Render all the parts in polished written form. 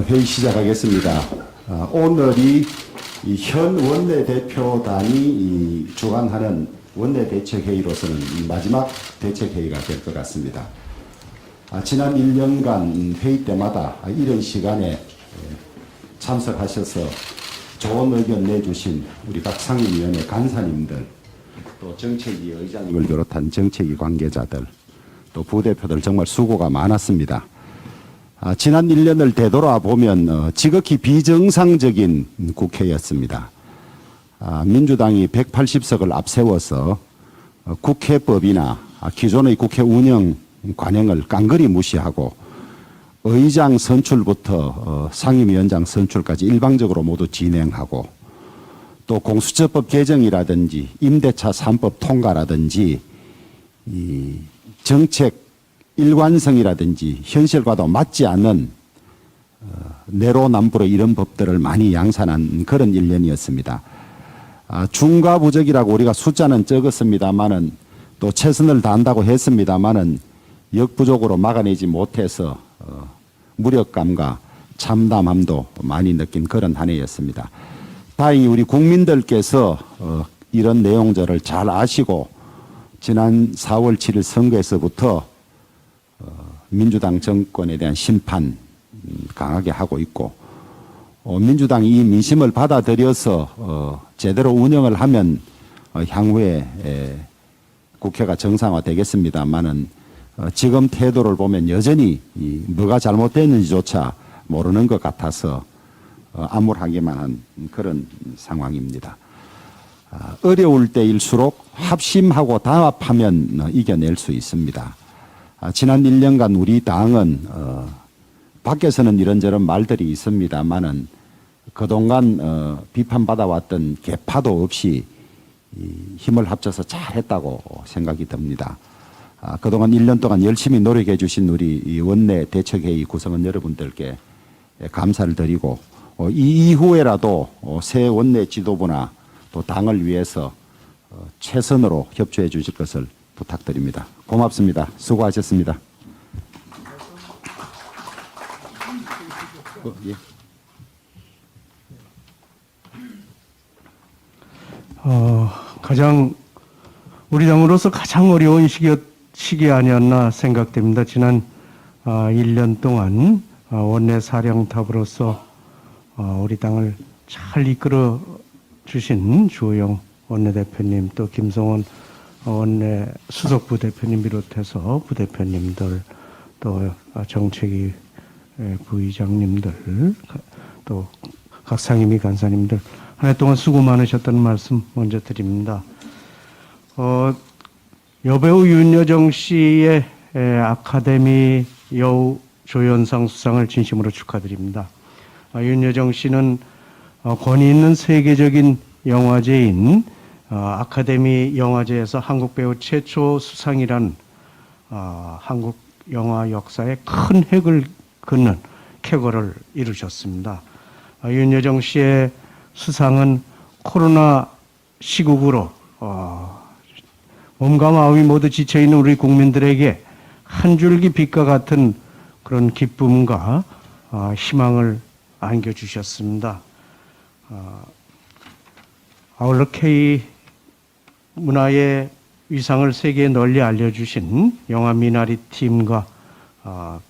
회의 시작하겠습니다. 오늘이 현 원내대표단이 주관하는 원내대책회의로서는 마지막 대책회의가 될 것 같습니다. 지난 1년간 회의 때마다 이런 시간에 참석하셔서 좋은 의견 내주신 우리 각 상임위원회 간사님들, 또 정책위 의장님을 비롯한 정책위 관계자들, 또 부대표들 정말 수고가 많았습니다. 지난 1년을 되돌아보면 지극히 비정상적인 국회였습니다. 민주당이 180석을 앞세워서 국회법이나 기존의 국회 운영 관행을 깡그리 무시하고 의장 선출부터 상임위원장 선출까지 일방적으로 모두 진행하고, 또 공수처법 개정이라든지 임대차 3법 통과라든지 이 정책 일관성이라든지 현실과도 맞지 않는 내로남불의 이런 법들을 많이 양산한 그런 1년이었습니다. 중과부적이라고 우리가 숫자는 적었습니다만은, 또 최선을 다한다고 했습니다만은 역부족으로 막아내지 못해서 무력감과 참담함도 많이 느낀 그런 한 해였습니다. 다행히 우리 국민들께서 이런 내용들을 잘 아시고 지난 4월 7일 선거에서부터 민주당 정권에 대한 심판 강하게 하고 있고, 민주당이 이 민심을 받아들여서 제대로 운영을 하면 향후에 국회가 정상화되겠습니다만은 지금 태도를 보면 여전히 뭐가 잘못됐는지조차 모르는 것 같아서 암울하기만 한 그런 상황입니다. 어려울 때일수록 합심하고 단합하면 이겨낼 수 있습니다. 지난 1년간 우리 당은 밖에서는 이런저런 말들이 있습니다만은 그동안 비판받아왔던 개파도 없이 힘을 합쳐서 잘했다고 생각이 듭니다. 그동안 1년 동안 열심히 노력해 주신 우리 원내 대책회의 구성원 여러분들께 감사를 드리고, 이 이후에라도 새 원내 지도부나 또 당을 위해서 최선으로 협조해 주실 것을 부탁드립니다. 고맙습니다. 수고하셨습니다. 예. 가장 우리 당으로서 가장 어려운 시기 아니었나 생각됩니다. 지난 1년 동안 원내 사령탑으로서 우리 당을 잘 이끌어 주신 주호영 원내대표님, 또 김성원 원내 수석 부대표님 비롯해서 부대표님들, 또 정책위 부의장님들, 또 각 상임위 간사님들 한 해 동안 수고 많으셨다는 말씀 먼저 드립니다. 여배우 윤여정 씨의 아카데미 여우 조연상 수상을 진심으로 축하드립니다. 윤여정 씨는 권위 있는 세계적인 영화제인 아카데미 영화제에서 한국 배우 최초 수상이란 한국 영화 역사에 큰 획을 긋는 쾌거를 이루셨습니다. 윤여정 씨의 수상은 코로나 시국으로 몸과 마음이 모두 지쳐있는 우리 국민들에게 한 줄기 빛과 같은 그런 기쁨과 희망을 안겨주셨습니다. 아울러 K 문화의 위상을 세계에 널리 알려주신 영화 미나리 팀과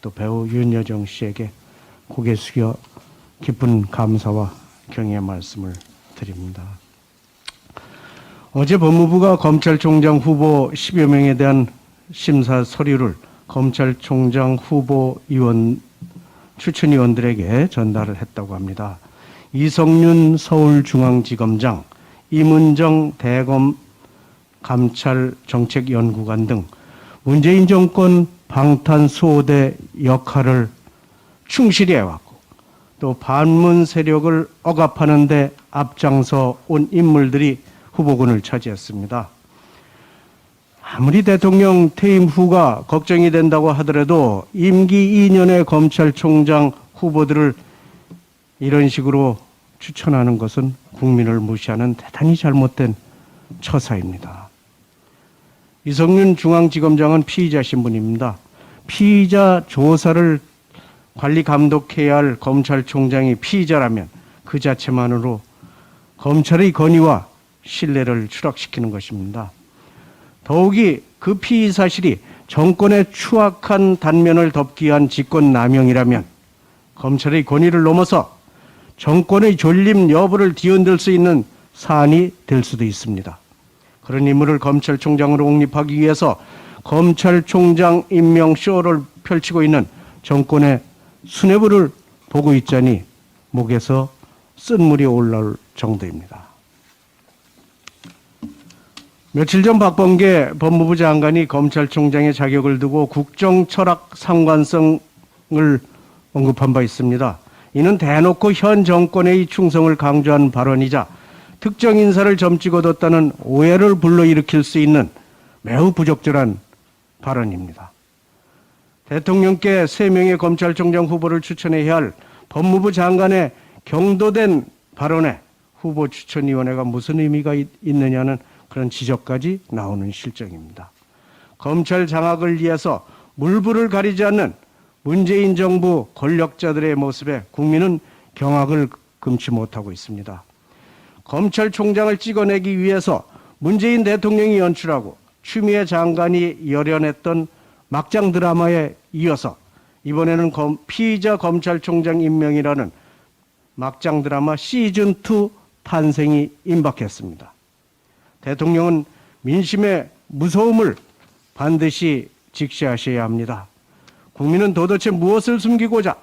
또 배우 윤여정 씨에게 고개 숙여 깊은 감사와 경의의 말씀을 드립니다. 어제 법무부가 검찰총장 후보 10여 명에 대한 심사 서류를 검찰총장 후보 추천위원들에게 전달을 했다고 합니다. 이성윤 서울중앙지검장, 임은정 대검 감찰정책연구관 등 문재인 정권 방탄수호대 역할을 충실히 해왔고 또 반문 세력을 억압하는 데 앞장서 온 인물들이 후보군을 차지했습니다. 아무리 대통령 퇴임 후가 걱정이 된다고 하더라도 임기 2년의 검찰총장 후보들을 이런 식으로 추천하는 것은 국민을 무시하는 대단히 잘못된 처사입니다. 이성윤 중앙지검장은 피의자 신분입니다. 피의자 조사를 관리 감독해야 할 검찰총장이 피의자라면 그 자체만으로 검찰의 권위와 신뢰를 추락시키는 것입니다. 더욱이 그 피의 사실이 정권의 추악한 단면을 덮기 위한 직권남용이라면 검찰의 권위를 넘어서 정권의 존립 여부를 뒤흔들 수 있는 사안이 될 수도 있습니다. 그런 인물을 검찰총장으로 옹립하기 위해서 검찰총장 임명 쇼를 펼치고 있는 정권의 수뇌부를 보고 있자니 목에서 쓴물이 올라올 정도입니다. 며칠 전 박범계 법무부 장관이 검찰총장의 자격을 두고 국정철학 상관성을 언급한 바 있습니다. 이는 대놓고 현 정권의 충성을 강조한 발언이자 특정 인사를 점찍 얻었다는 오해를 불러일으킬 수 있는 매우 부적절한 발언입니다. 대통령께 3명의 검찰총장 후보를 추천해야 할 법무부 장관의 경도된 발언에 후보 추천위원회가 무슨 의미가 있느냐는 그런 지적까지 나오는 실정입니다. 검찰 장악을 위해서 물불을 가리지 않는 문재인 정부 권력자들의 모습에 국민은 경악을 금치 못하고 있습니다. 검찰총장을 찍어내기 위해서 문재인 대통령이 연출하고 추미애 장관이 열연했던 막장 드라마에 이어서 이번에는 피의자 검찰총장 임명이라는 막장 드라마 시즌2 탄생이 임박했습니다. 대통령은 민심의 무서움을 반드시 직시하셔야 합니다. 국민은 도대체 무엇을 숨기고자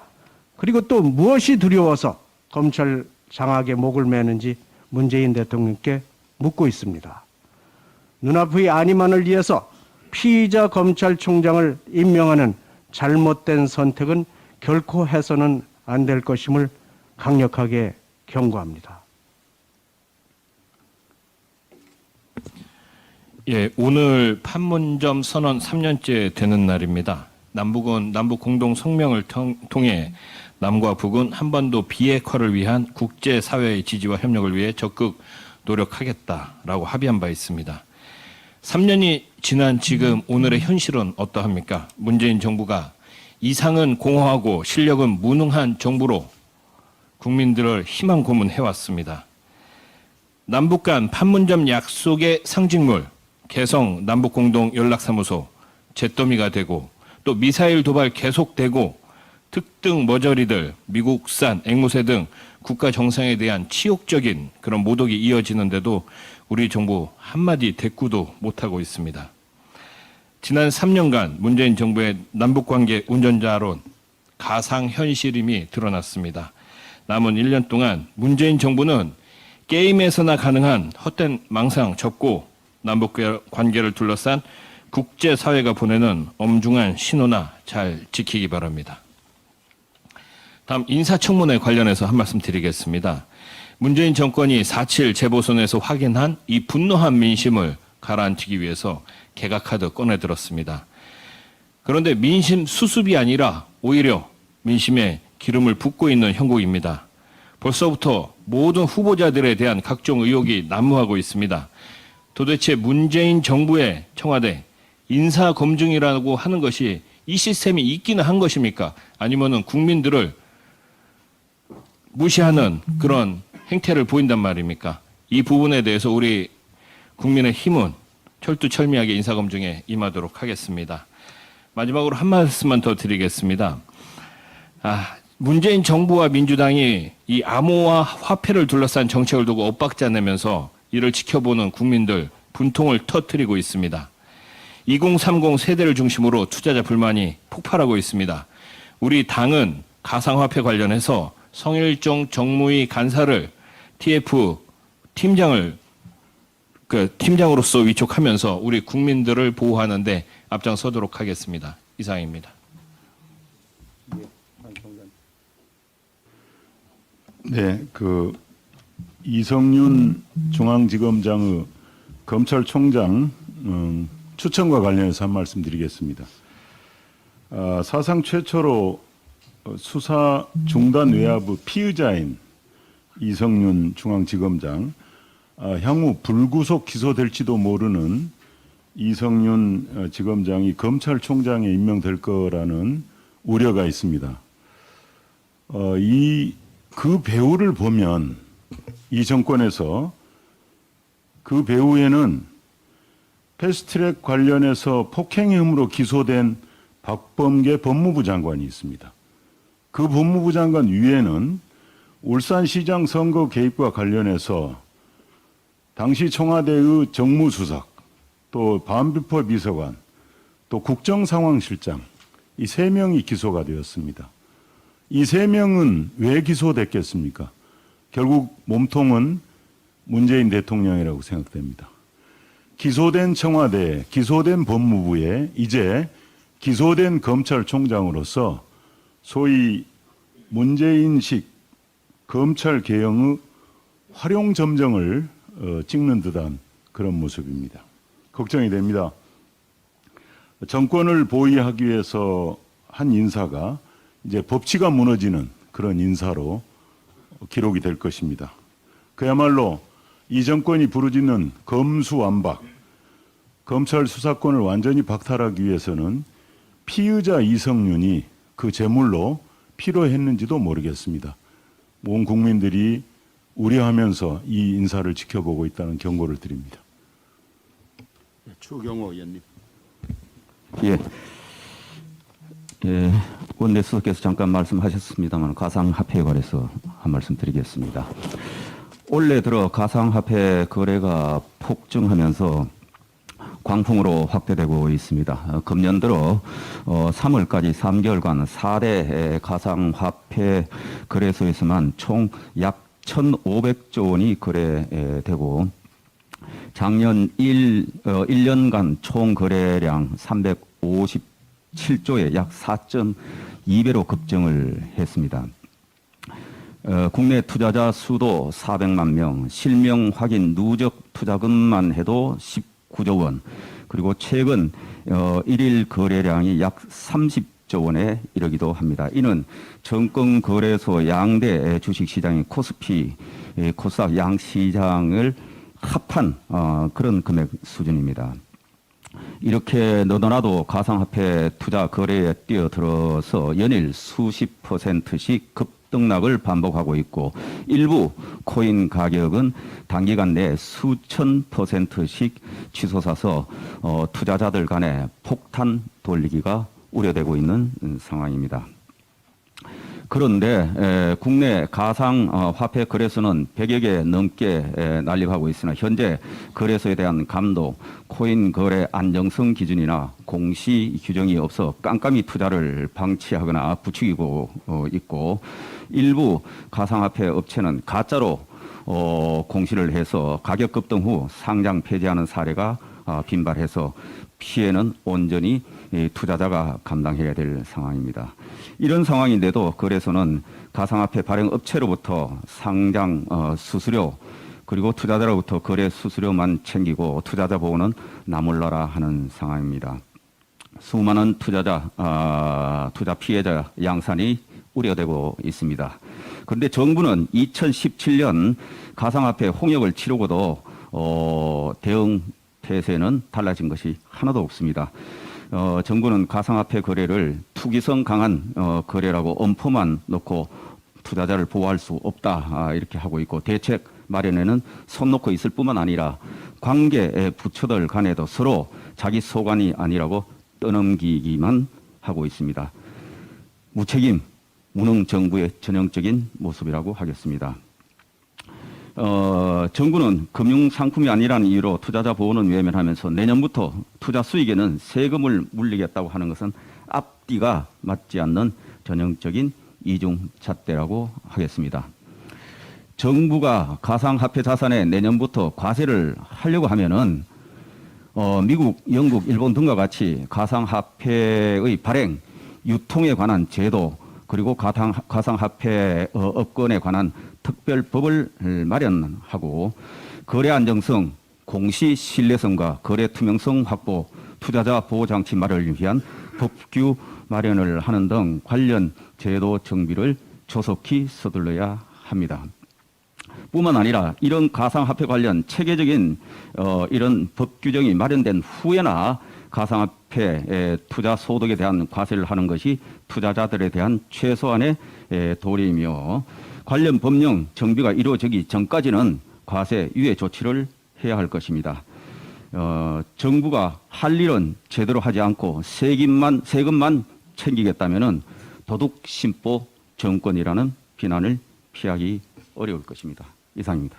그리고 또 무엇이 두려워서 검찰 장악에 목을 매는지 문재인 대통령께 묻고 있습니다. 눈앞의 안위만을 위해서 피의자 검찰총장을 임명하는 잘못된 선택은 결코 해서는 안 될 것임을 강력하게 경고합니다. 예, 오늘 판문점 선언 3년째 되는 날입니다. 남북은 남북 공동 성명을 통해 남과 북은 한반도 비핵화를 위한 국제사회의 지지와 협력을 위해 적극 노력하겠다라고 합의한 바 있습니다. 3년이 지난 지금 오늘의 현실은 어떠합니까? 문재인 정부가 이상은 공허하고 실력은 무능한 정부로 국민들을 희망 고문해왔습니다. 남북 간 판문점 약속의 상징물, 개성 남북공동연락사무소 잿더미가 되고 또 미사일 도발 계속되고 특등 머저리들, 미국산 앵무새 등 국가 정상에 대한 치욕적인 그런 모독이 이어지는데도 우리 정부 한마디 대꾸도 못하고 있습니다. 지난 3년간 문재인 정부의 남북관계 운전자론 가상현실임이 드러났습니다. 남은 1년 동안 문재인 정부는 게임에서나 가능한 헛된 망상 접고 남북관계를 둘러싼 국제사회가 보내는 엄중한 신호나 잘 지키기 바랍니다. 다음 인사청문회 관련해서 한 말씀 드리겠습니다. 문재인 정권이 4.7 재보선에서 확인한 이 분노한 민심을 가라앉히기 위해서 개각카드 꺼내들었습니다. 그런데 민심 수습이 아니라 오히려 민심에 기름을 붓고 있는 형국입니다. 벌써부터 모든 후보자들에 대한 각종 의혹이 난무하고 있습니다. 도대체 문재인 정부의 청와대 인사검증이라고 하는 것이 이 시스템이 있기는 한 것입니까? 아니면은 국민들을 무시하는 그런 행태를 보인단 말입니까? 이 부분에 대해서 우리 국민의 힘은 철두철미하게 인사검증에 임하도록 하겠습니다. 마지막으로 한 말씀만 더 드리겠습니다. 문재인 정부와 민주당이 이 암호화 화폐를 둘러싼 정책을 두고 엇박자 내면서 이를 지켜보는 국민들 분통을 터뜨리고 있습니다. 2030 세대를 중심으로 투자자 불만이 폭발하고 있습니다. 우리 당은 가상화폐 관련해서 성일종 정무위 간사를 TF 팀장으로서 위촉하면서 우리 국민들을 보호하는 데 앞장서도록 하겠습니다. 이상입니다. 네, 이성윤 중앙지검장의 검찰총장 추천과 관련해서 한 말씀 드리겠습니다. 사상 최초로 수사 중단 외압의 피의자인 이성윤 중앙지검장, 향후 불구속 기소될지도 모르는 이성윤 지검장이 검찰총장에 임명될 거라는 우려가 있습니다. 그 배우를 보면 이 정권에서 그 배우에는 패스트트랙 관련해서 폭행 혐의로 기소된 박범계 법무부 장관이 있습니다. 그 법무부 장관 위에는 울산시장 선거 개입과 관련해서 당시 청와대의 정무수석, 또 반부패 비서관, 또 국정상황실장 이 3명이 기소가 되었습니다. 이 3명은 왜 기소됐겠습니까? 결국 몸통은 문재인 대통령이라고 생각됩니다. 기소된 청와대, 기소된 법무부에 이제 기소된 검찰총장으로서 소위 문재인식 검찰 개혁의 활용점정을 찍는 듯한 그런 모습입니다. 걱정이 됩니다. 정권을 보위하기 위해서 한 인사가 이제 법치가 무너지는 그런 인사로 기록이 될 것입니다. 그야말로 이 정권이 부르짖는 검수완박, 검찰 수사권을 완전히 박탈하기 위해서는 피의자 이성윤이 그 제물로 필요했는지도 모르겠습니다. 온 국민들이 우려하면서 이 인사를 지켜보고 있다는 경고를 드립니다. 추경호 의원님. 예. 예, 원내수석께서 잠깐 말씀하셨습니다만 가상화폐에 관해서 한 말씀 드리겠습니다. 올해 들어 가상화폐 거래가 폭증하면서 광풍으로 확대되고 있습니다. 금년 들어 3월까지 3개월간 4대 가상화폐 거래소에서만 총 약 1,500조 원이 거래되고 작년 1년간 총 거래량 357조에 약 4.2배로 급증을 했습니다. 국내 투자자 수도 400만 명, 실명 확인 누적 투자금만 해도 19조 원, 그리고 최근 1일 거래량이 약 30조 원에 이르기도 합니다. 이는 정권거래소 양대 주식시장인 코스피, 코스닥 양시장을 합한 그런 금액 수준입니다. 이렇게 너도나도 가상화폐 투자 거래에 뛰어들어서 연일 수십 %씩 급등락을 반복하고 있고 일부 코인 가격은 단기간 내 수천 %씩 치솟아서 투자자들 간에 폭탄 돌리기가 우려되고 있는 상황입니다. 그런데 국내 가상화폐 거래소는 100여 개 넘게 난립하고 있으나 현재 거래소에 대한 감독, 코인 거래 안정성 기준이나 공시 규정이 없어 깜깜이 투자를 방치하거나 부추기고 있고 일부 가상화폐 업체는 가짜로 공시를 해서 가격 급등 후 상장 폐지하는 사례가 빈발해서 피해는 온전히 투자자가 감당해야 될 상황입니다. 이런 상황인데도 거래소는 가상화폐 발행 업체로부터 상장 수수료 그리고 투자자로부터 거래 수수료만 챙기고 투자자 보호는 나몰라라 하는 상황입니다. 수많은 투자 피해자 양산이 우려되고 있습니다. 그런데 정부는 2017년 가상화폐 홍역을 치르고도 대응 태세는 달라진 것이 하나도 없습니다. 정부는 가상화폐 거래를 투기성 강한 거래라고 엄포만 놓고 투자자를 보호할 수 없다 이렇게 하고 있고 대책 마련에는 손 놓고 있을 뿐만 아니라 관계 부처들 간에도 서로 자기 소관이 아니라고 떠넘기기만 하고 있습니다. 무책임 무능 정부의 전형적인 모습이라고 하겠습니다. 정부는 금융상품이 아니라는 이유로 투자자 보호는 외면하면서 내년부터 투자 수익에는 세금을 물리겠다고 하는 것은 앞뒤가 맞지 않는 전형적인 이중잣대라고 하겠습니다. 정부가 가상화폐 자산에 내년부터 과세를 하려고 하면은 미국, 영국, 일본 등과 같이 가상화폐의 발행, 유통에 관한 제도 그리고 가상화폐 업권에 관한 특별법을 마련하고 거래 안정성, 공시 신뢰성과 거래 투명성 확보, 투자자 보호 장치 마련을 위한 법규 마련을 하는 등 관련 제도 정비를 조속히 서둘러야 합니다. 뿐만 아니라 이런 가상화폐 관련 체계적인 이런 법 규정이 마련된 후에나 가상화폐 투자 소득에 대한 과세를 하는 것이 투자자들에 대한 최소한의 도리이며 관련 법령 정비가 이루어지기 전까지는 과세 유예 조치를 해야 할 것입니다. 정부가 할 일은 제대로 하지 않고 세금만 챙기겠다면은 도둑심보 정권이라는 비난을 피하기 어려울 것입니다. 이상입니다.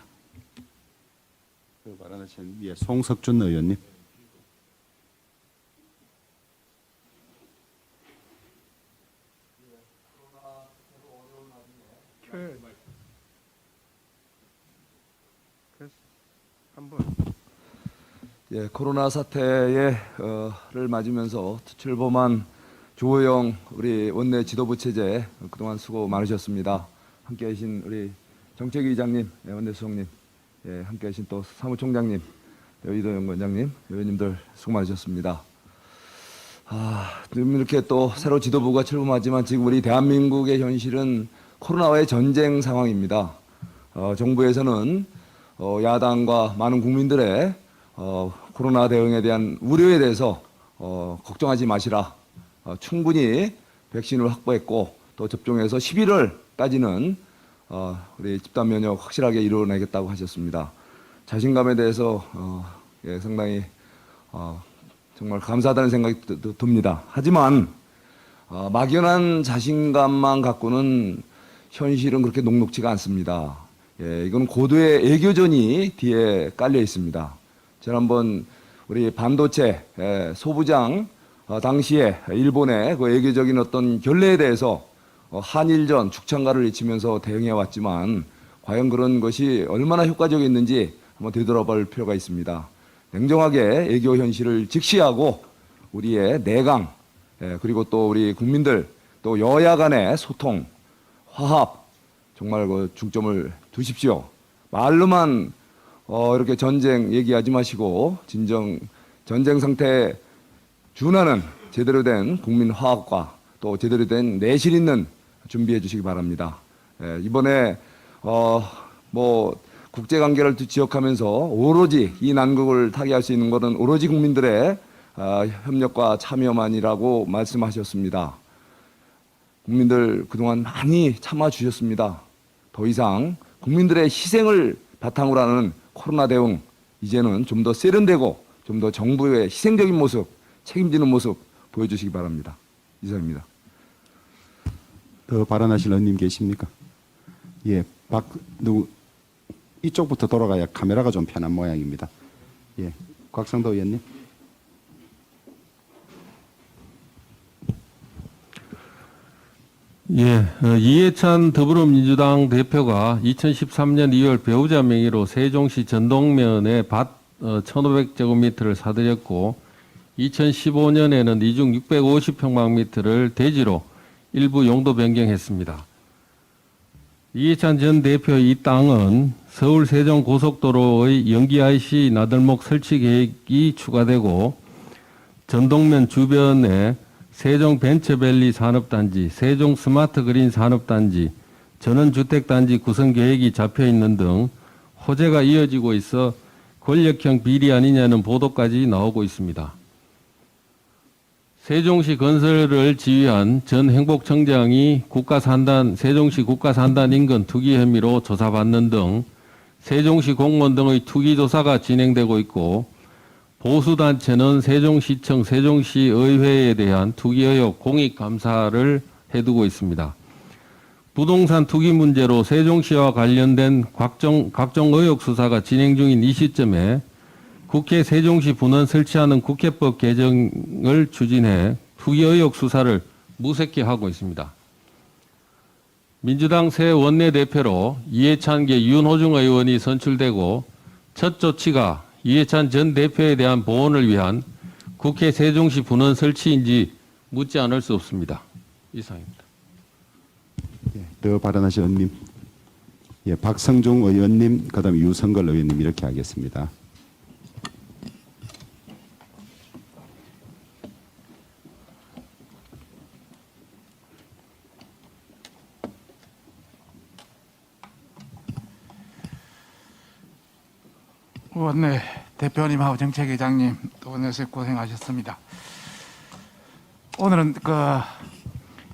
송석준 의원님. 예, 코로나 사태를 맞으면서 출범한 조호영 우리 원내 지도부 체제 그동안 수고 많으셨습니다. 함께 계신 우리 정책위 의장님, 원내수석님, 함께 계신 또 사무총장님, 이도영 원장님, 의원님들 수고 많으셨습니다. 지금 이렇게 또 새로 지도부가 출범하지만 지금 우리 대한민국의 현실은 코로나와의 전쟁 상황입니다. 정부에서는 야당과 많은 국민들의 코로나 대응에 대한 우려에 대해서 걱정하지 마시라. 충분히 백신을 확보했고 또 접종해서 11월까지는 우리 집단 면역 확실하게 이루어내겠다고 하셨습니다. 자신감에 대해서 상당히 정말 감사하다는 생각이 듭니다. 하지만 막연한 자신감만 갖고는 현실은 그렇게 녹록지가 않습니다. 이건 고도의 애교전이 뒤에 깔려 있습니다. 지난번 우리 반도체 소부장 당시에 일본의 그 애교적인 어떤 결례에 대해서 한일전 죽창가를 외치면서 대응해 왔지만 과연 그런 것이 얼마나 효과적이었는지 한번 되돌아볼 필요가 있습니다. 냉정하게 애교 현실을 직시하고 우리의 내강 그리고 또 우리 국민들 또 여야 간의 소통, 화합 정말 그 중점을 두십시오. 말로만 이렇게 전쟁 얘기하지 마시고 진정 전쟁 상태에 준하는 제대로 된 국민 화합과 또 제대로 된 내실 있는 준비해 주시기 바랍니다. 이번에 국제 관계를 지역하면서 오로지 이 난국을 타개할 수 있는 것은 오로지 국민들의 협력과 참여만이라고 말씀하셨습니다. 국민들 그동안 많이 참아 주셨습니다. 더 이상 국민들의 희생을 바탕으로 하는 코로나 대응 이제는 좀 더 세련되고 좀 더 정부의 희생적인 모습, 책임지는 모습 보여주시기 바랍니다. 이상입니다. 더 발언하실 의원님 계십니까? 예, 이쪽부터 돌아가야 카메라가 좀 편한 모양입니다. 예, 곽상도 의원님. 예, 이해찬 더불어민주당 대표가 2013년 2월 배우자 명의로 세종시 전동면에 밭 1,500제곱미터를 사들였고 2015년에는 이중 650평방미터를 대지로 일부 용도 변경했습니다. 이해찬 전 대표의 이 땅은 서울 세종 고속도로의 연기 IC 나들목 설치 계획이 추가되고 전동면 주변에 세종 벤처밸리 산업단지, 세종 스마트 그린 산업단지, 전원주택단지 구성 계획이 잡혀 있는 등 호재가 이어지고 있어 권력형 비리 아니냐는 보도까지 나오고 있습니다. 세종시 건설을 지휘한 전 행복청장이 세종시 국가산단 인근 투기 혐의로 조사받는 등 세종시 공무원 등의 투기 조사가 진행되고 있고 보수단체는 세종시청, 세종시의회에 대한 투기 의혹 공익 감사를 해두고 있습니다. 부동산 투기 문제로 세종시와 관련된 각종 의혹 수사가 진행 중인 이 시점에 국회 세종시 분원 설치하는 국회법 개정을 추진해 투기 의혹 수사를 무색히 하고 있습니다. 민주당 새 원내대표로 이해찬계 윤호중 의원이 선출되고 첫 조치가 이해찬 전 대표에 대한 보호를 위한 국회 세종시 분원 설치인지 묻지 않을 수 없습니다. 이상입니다. 예, 더 발언하실 의원님. 예, 박성중 의원님, 그다음에 유성걸 의원님 이렇게 하겠습니다. 원내 대표님하고 정책회장님 또 원내에서 고생하셨습니다. 오늘은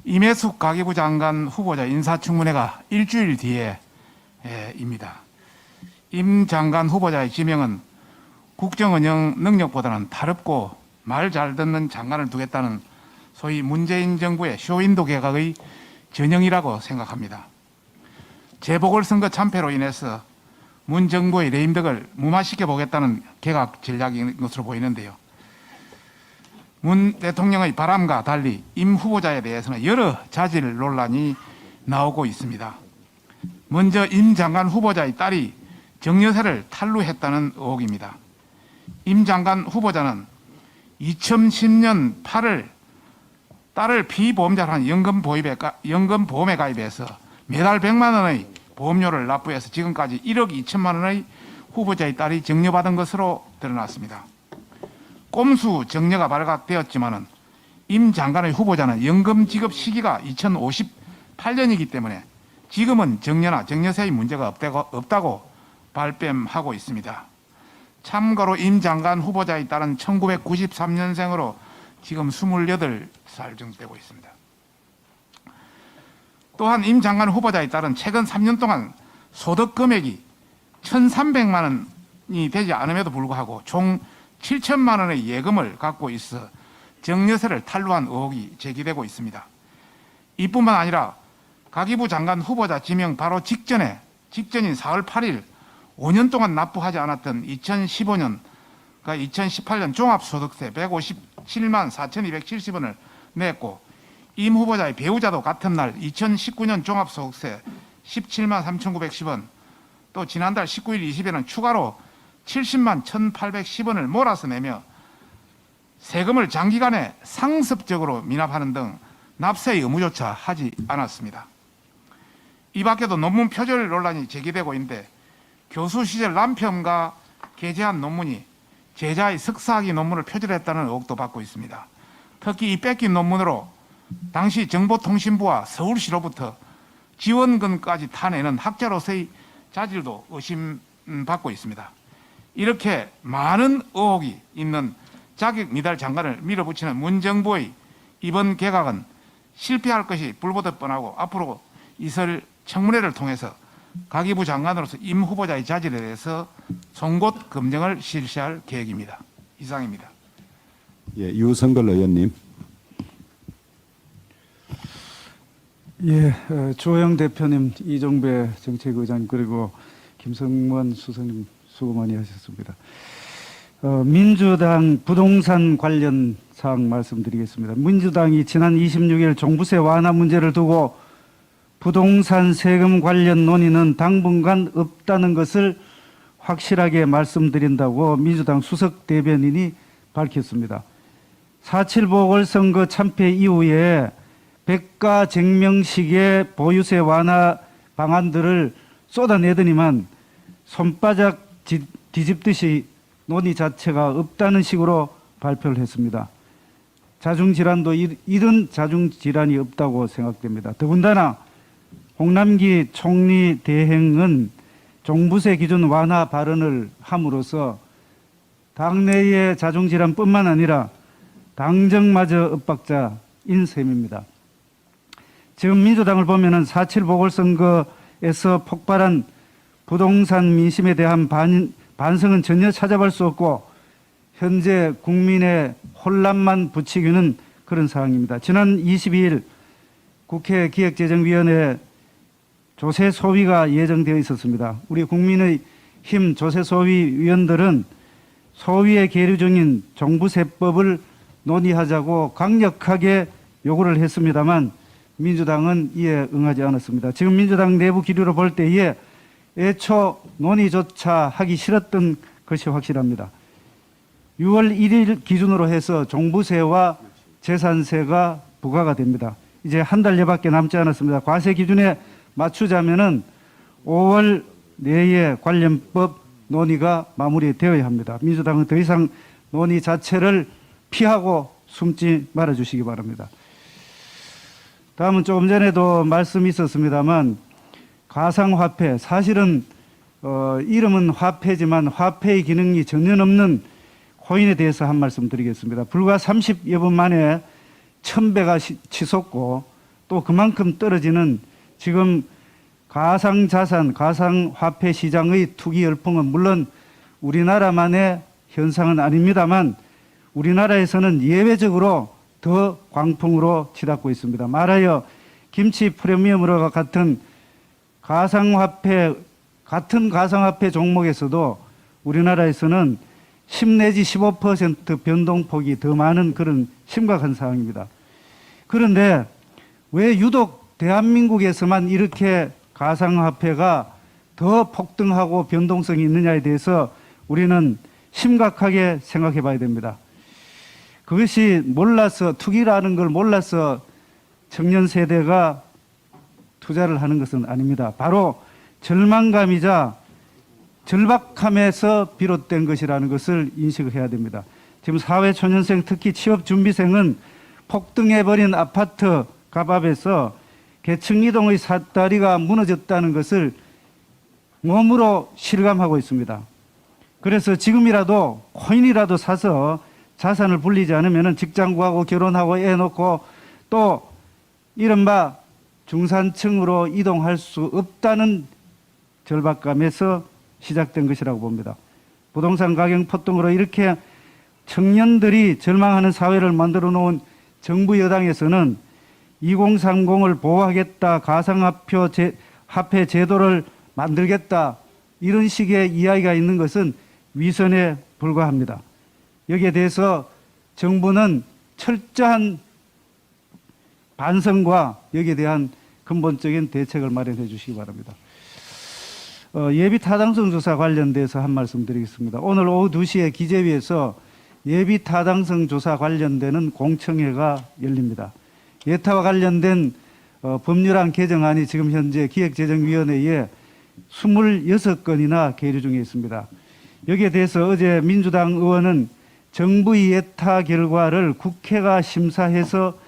임혜숙 가계부 장관 후보자 인사청문회가 일주일 뒤에입니다. 임 장관 후보자의 지명은 국정운영 능력보다는 다릅고 말 잘 듣는 장관을 두겠다는 소위 문재인 정부의 쇼윈도 개각의 전형이라고 생각합니다. 재보궐선거 참패로 인해서 문 정부의 레임덕을 무마시켜 보겠다는 개각 전략인 것으로 보이는데요. 문 대통령의 바람과 달리 임 후보자에 대해서는 여러 자질 논란이 나오고 있습니다. 먼저 임 장관 후보자의 딸이 정여사를 탈루했다는 의혹입니다. 임 장관 후보자는 2010년 8월 딸을 피보험자로 한 연금보험에 가입해서 매달 100만 원의 보험료를 납부해서 지금까지 1억 2천만 원의 후보자의 딸이 정려받은 것으로 드러났습니다. 꼼수 정려가 발각되었지만은 임 장관의 후보자는 연금 지급 시기가 2058년이기 때문에 지금은 정려나 정여세의 문제가 없다고 발뺌하고 있습니다. 참고로 임 장관 후보자의 딸은 1993년생으로 지금 28살 정도 되고 있습니다. 또한 임 장관 후보자의 딸은 최근 3년 동안 소득 금액이 1,300만 원이 되지 않음에도 불구하고 총 7천만 원의 예금을 갖고 있어 정여세를 탈루한 의혹이 제기되고 있습니다. 이뿐만 아니라 가기부 장관 후보자 지명 바로 직전인 4월 8일 5년 동안 납부하지 않았던 2015년, 그러니까 2018년 종합소득세 157만 4,270원을 냈고 임 후보자의 배우자도 같은 날 2019년 종합소득세 17만 3,910원, 또 지난달 19일 20일은 추가로 70만 1,810원을 몰아서 내며 세금을 장기간에 상습적으로 미납하는 등 납세의 의무조차 하지 않았습니다. 이 밖에도 논문 표절 논란이 제기되고 있는데 교수 시절 남편과 게재한 논문이 제자의 석사학위 논문을 표절했다는 의혹도 받고 있습니다. 특히 이 뺏긴 논문으로 당시 정보통신부와 서울시로부터 지원금까지 타내는 학자로서의 자질도 의심받고 있습니다. 이렇게 많은 의혹이 있는 자격 미달 장관을 밀어붙이는 문정부의 이번 개각은 실패할 것이 불보듯 뻔하고 앞으로 이설 청문회를 통해서 가기부 장관으로서 임 후보자의 자질에 대해서 송곳 검증을 실시할 계획입니다. 이상입니다. 예, 유성걸 의원님. 예, 조영 대표님, 이종배 정책의장 그리고 김성원 수석님 수고 많이 하셨습니다. 민주당 부동산 관련 사항 말씀드리겠습니다. 민주당이 지난 26일 종부세 완화 문제를 두고 부동산 세금 관련 논의는 당분간 없다는 것을 확실하게 말씀드린다고 민주당 수석 대변인이 밝혔습니다. 4.7 보궐선거 참패 이후에 백가쟁명식의 보유세 완화 방안들을 쏟아내더니만 손바닥 뒤집듯이 논의 자체가 없다는 식으로 발표를 했습니다. 자중질환도 이런 자중질환이 없다고 생각됩니다. 더군다나 홍남기 총리 대행은 종부세 기준 완화 발언을 함으로써 당내의 자중질환뿐만 아니라 당정마저 엇박자인 셈입니다. 지금 민주당을 보면은 4.7 보궐선거에서 폭발한 부동산 민심에 대한 반성은 전혀 찾아볼 수 없고 현재 국민의 혼란만 부추기는 그런 상황입니다. 지난 22일 국회 기획재정위원회 조세 소위가 예정되어 있었습니다. 우리 국민의힘 조세 소위 위원들은 소위에 계류 중인 종부세법을 논의하자고 강력하게 요구를 했습니다만 민주당은 이에 응하지 않았습니다. 지금 민주당 내부 기류로 볼 때에 애초 논의조차 하기 싫었던 것이 확실합니다. 6월 1일 기준으로 해서 종부세와 재산세가 부과가 됩니다. 이제 한 달여밖에 남지 않았습니다. 과세 기준에 맞추자면은 5월 내에 관련법 논의가 마무리되어야 합니다. 민주당은 더 이상 논의 자체를 피하고 숨지 말아주시기 바랍니다. 다음은 조금 전에도 말씀이 있었습니다만 가상화폐, 사실은 이름은 화폐지만 화폐의 기능이 전혀 없는 코인에 대해서 한 말씀 드리겠습니다. 불과 30여 분 만에 1000배가 치솟고 또 그만큼 떨어지는 지금 가상자산, 가상화폐 시장의 투기 열풍은 물론 우리나라만의 현상은 아닙니다만 우리나라에서는 예외적으로 더 광풍으로 치닫고 있습니다. 말하여 김치 프리미엄으로 같은 가상화폐, 같은 가상화폐 종목에서도 우리나라에서는 10 내지 15% 변동폭이 더 많은 그런 심각한 상황입니다. 그런데 왜 유독 대한민국에서만 이렇게 가상화폐가 더 폭등하고 변동성이 있느냐에 대해서 우리는 심각하게 생각해 봐야 됩니다. 그것이 몰라서, 투기라는 걸 몰라서 청년 세대가 투자를 하는 것은 아닙니다. 바로 절망감이자 절박함에서 비롯된 것이라는 것을 인식을 해야 됩니다. 지금 사회초년생, 특히 취업준비생은 폭등해버린 아파트 갑압에서 계층 이동의 사다리가 무너졌다는 것을 몸으로 실감하고 있습니다. 그래서 지금이라도 코인이라도 사서 자산을 불리지 않으면 직장 구하고 결혼하고 애 놓고 또 이른바 중산층으로 이동할 수 없다는 절박감에서 시작된 것이라고 봅니다. 부동산 가격 폭등으로 이렇게 청년들이 절망하는 사회를 만들어 놓은 정부 여당에서는 2030을 보호하겠다, 가상화폐 제도를 만들겠다, 이런 식의 이야기가 있는 것은 위선에 불과합니다. 여기에 대해서 정부는 철저한 반성과 여기에 대한 근본적인 대책을 마련해 주시기 바랍니다. 예비 타당성 조사 관련돼서 한 말씀 드리겠습니다. 오늘 오후 2시에 기재위에서 예비 타당성 조사 관련되는 공청회가 열립니다. 예타와 관련된 법률안 개정안이 지금 현재 기획재정위원회에 26건이나 계류 중에 있습니다. 여기에 대해서 어제 민주당 의원은 정부의 예타 결과를 국회가 심사해서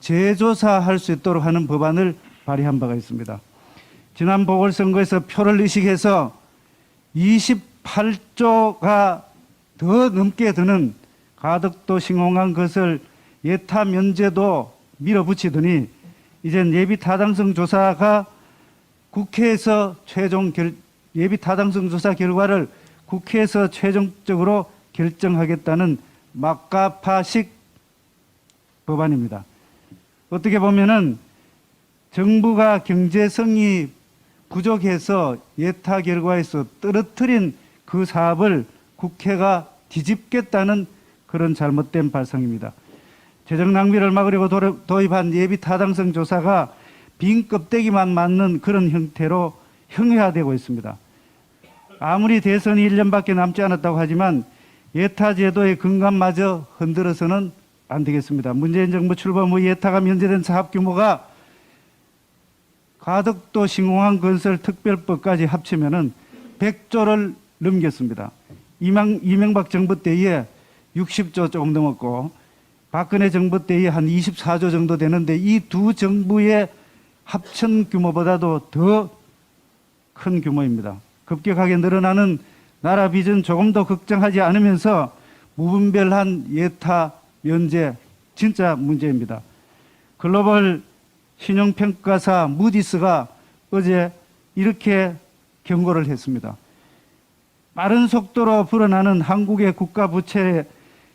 재조사할 수 있도록 하는 법안을 발의한 바가 있습니다. 지난 보궐선거에서 표를 의식해서 28조가 더 넘게 드는 가덕도 신공항 것을 예타 면제도 밀어붙이더니 이젠 예비 타당성 조사가 국회에서 예비 타당성 조사 결과를 국회에서 최종적으로 결정하겠다는 막가파식 법안입니다. 어떻게 보면은 정부가 경제성이 부족해서 예타 결과에서 떨어뜨린 그 사업을 국회가 뒤집겠다는 그런 잘못된 발상입니다. 재정 낭비를 막으려고 도입한 예비 타당성 조사가 빈 껍데기만 맞는 그런 형태로 형해화되고 있습니다. 아무리 대선이 1년밖에 남지 않았다고 하지만 예타 제도의 근간마저 흔들어서는 안 되겠습니다. 문재인 정부 출범 후 예타가 면제된 사업 규모가 가덕도 신공항 건설 특별법까지 합치면은 100조를 넘겼습니다. 이명박 정부 때에 60조 조금 넘었고 박근혜 정부 때에 한 24조 정도 되는데 이 두 정부의 합천 규모보다도 더 큰 규모입니다. 급격하게 늘어나는 나라 빚은 조금 더 걱정하지 않으면서 무분별한 예타 면제 진짜 문제입니다. 글로벌 신용평가사 무디스가 어제 이렇게 경고를 했습니다. 빠른 속도로 불어나는 한국의 국가 부채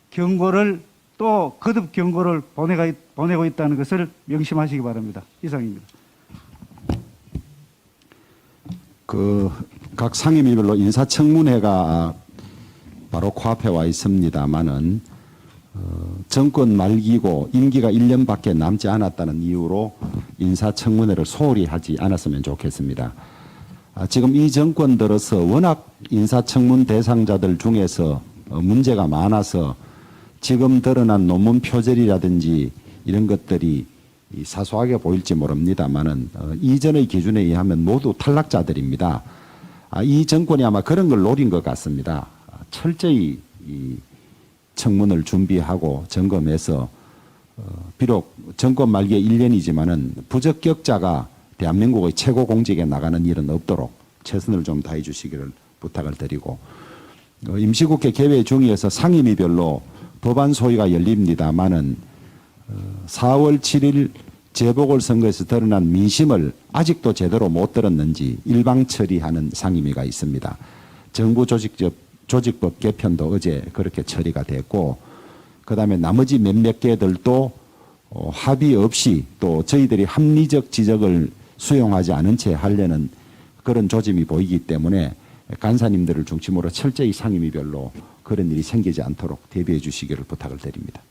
경고를 또 거듭 경고를 보내고 있다는 것을 명심하시기 바랍니다. 이상입니다. 각 상임위별로 인사청문회가 바로 코앞에 와 있습니다만은 정권 말기고 임기가 1년밖에 남지 않았다는 이유로 인사청문회를 소홀히 하지 않았으면 좋겠습니다. 지금 이 정권 들어서 워낙 인사청문 대상자들 중에서 문제가 많아서 지금 드러난 논문 표절이라든지 이런 것들이 사소하게 보일지 모릅니다만은 이전의 기준에 의하면 모두 탈락자들입니다. 이 정권이 아마 그런 걸 노린 것 같습니다. 철저히 이 청문을 준비하고 점검해서 비록 정권 말기에 1년이지만은 부적격자가 대한민국의 최고 공직에 나가는 일은 없도록 최선을 좀 다해 주시기를 부탁을 드리고, 임시국회 개회 중에서 상임위별로 법안 소위가 열립니다만은 4월 7일 재보궐선거에서 드러난 민심을 아직도 제대로 못 들었는지 일방 처리하는 상임위가 있습니다. 정부 조직법 개편도 어제 그렇게 처리가 됐고, 그다음에 나머지 몇몇 개들도 합의 없이 또 저희들이 합리적 지적을 수용하지 않은 채 하려는 그런 조짐이 보이기 때문에 간사님들을 중심으로 철저히 상임위별로 그런 일이 생기지 않도록 대비해 주시기를 부탁을 드립니다.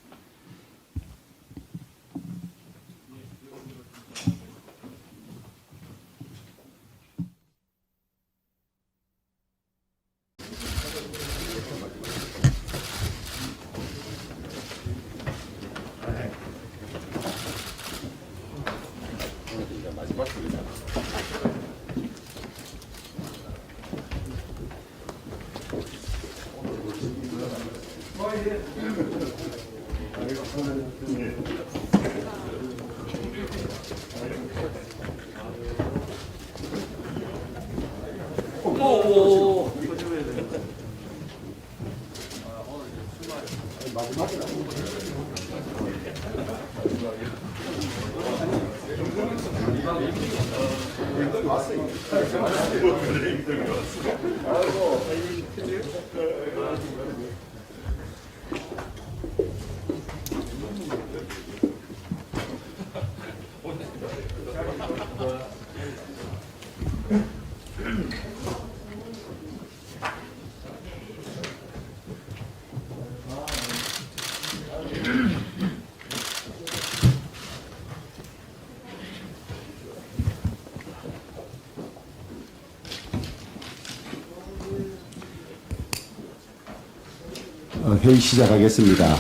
회의 시작하겠습니다.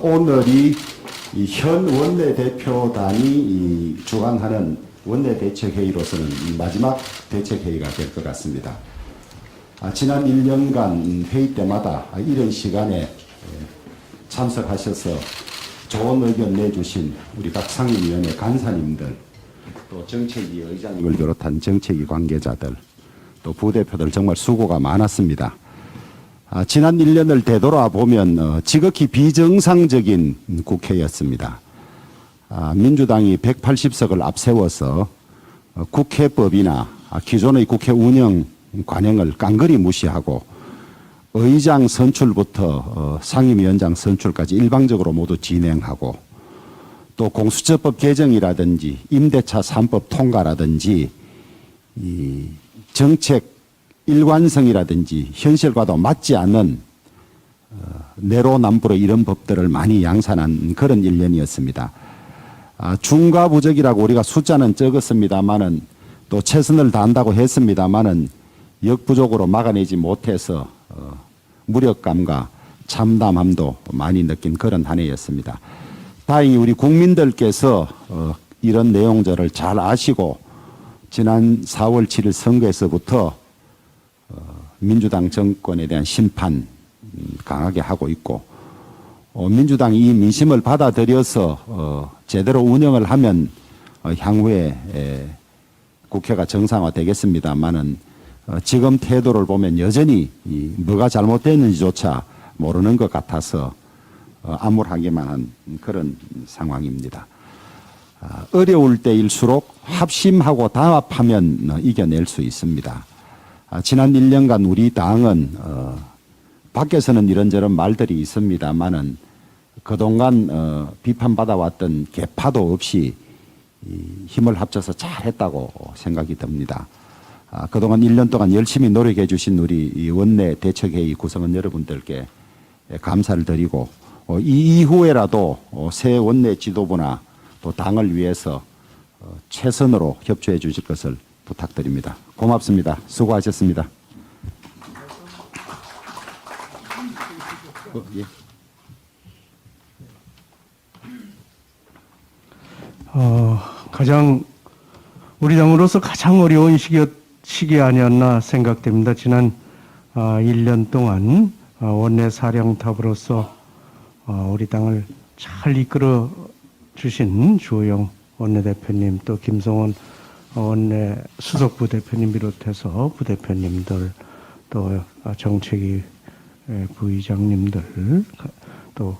오늘이 이 현 원내대표단이 주관하는 원내대책회의로서는 마지막 대책회의가 될 것 같습니다. 지난 1년간 회의 때마다 이런 시간에 참석하셔서 좋은 의견 내주신 우리 각 상임위원회 간사님들, 또 정책위 의장님을 비롯한 정책위 관계자들, 또 부대표들 정말 수고가 많았습니다. 지난 1년을 되돌아보면 지극히 비정상적인 국회였습니다. 민주당이 180석을 앞세워서 국회법이나 기존의 국회 운영 관행을 깡그리 무시하고 의장 선출부터 상임위원장 선출까지 일방적으로 모두 진행하고, 또 공수처법 개정이라든지 임대차 3법 통과라든지 이 정책 일관성이라든지 현실과도 맞지 않는 내로남불의 이런 법들을 많이 양산한 그런 1년이었습니다. 중과부적이라고 우리가 숫자는 적었습니다만은, 또 최선을 다한다고 했습니다만은 역부족으로 막아내지 못해서 무력감과 참담함도 많이 느낀 그런 한 해였습니다. 다행히 우리 국민들께서 이런 내용들을 잘 아시고 지난 4월 7일 선거에서부터 민주당 정권에 대한 심판 강하게 하고 있고, 민주당이 이 민심을 받아들여서 제대로 운영을 하면 향후에 국회가 정상화되겠습니다만은 지금 태도를 보면 여전히 뭐가 잘못됐는지조차 모르는 것 같아서 암울하기만 한 그런 상황입니다. 어려울 때일수록 합심하고 단합하면 이겨낼 수 있습니다. 지난 1년간 우리 당은 밖에서는 이런저런 말들이 있습니다만은 그동안 비판받아왔던 개파도 없이 힘을 합쳐서 잘했다고 생각이 듭니다. 그동안 1년 동안 열심히 노력해 주신 우리 이 원내 대책회의 구성원 여러분들께 감사를 드리고 이 이후에라도 새 원내 지도부나 또 당을 위해서 최선으로 협조해 주실 것을 부탁드립니다. 고맙습니다. 수고하셨습니다. 예. 가장 우리 당으로서 가장 어려운 시기 아니었나 생각됩니다. 지난 1년 동안 원내 사령탑으로서 우리 당을 잘 이끌어 주신 주호영 원내대표님, 또 김성원 원내 수석부 대표님 비롯해서 부대표님들, 또 정책위 부의장님들, 또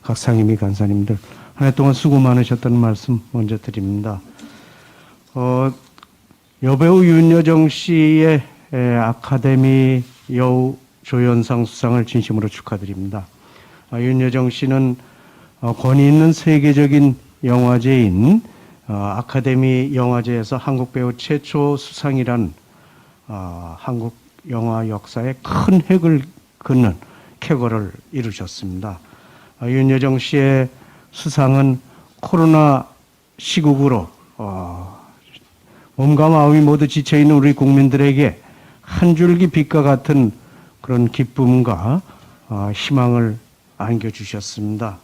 각 상임위 간사님들 한 해 동안 수고 많으셨다는 말씀 먼저 드립니다. 여배우 윤여정 씨의 아카데미 여우 조연상 수상을 진심으로 축하드립니다. 윤여정 씨는 권위 있는 세계적인 영화제인 아카데미 영화제에서 한국 배우 최초 수상이란 한국 영화 역사에 큰 획을 긋는 쾌거를 이루셨습니다. 윤여정 씨의 수상은 코로나 시국으로 몸과 마음이 모두 지쳐있는 우리 국민들에게 한 줄기 빛과 같은 그런 기쁨과 희망을 안겨주셨습니다.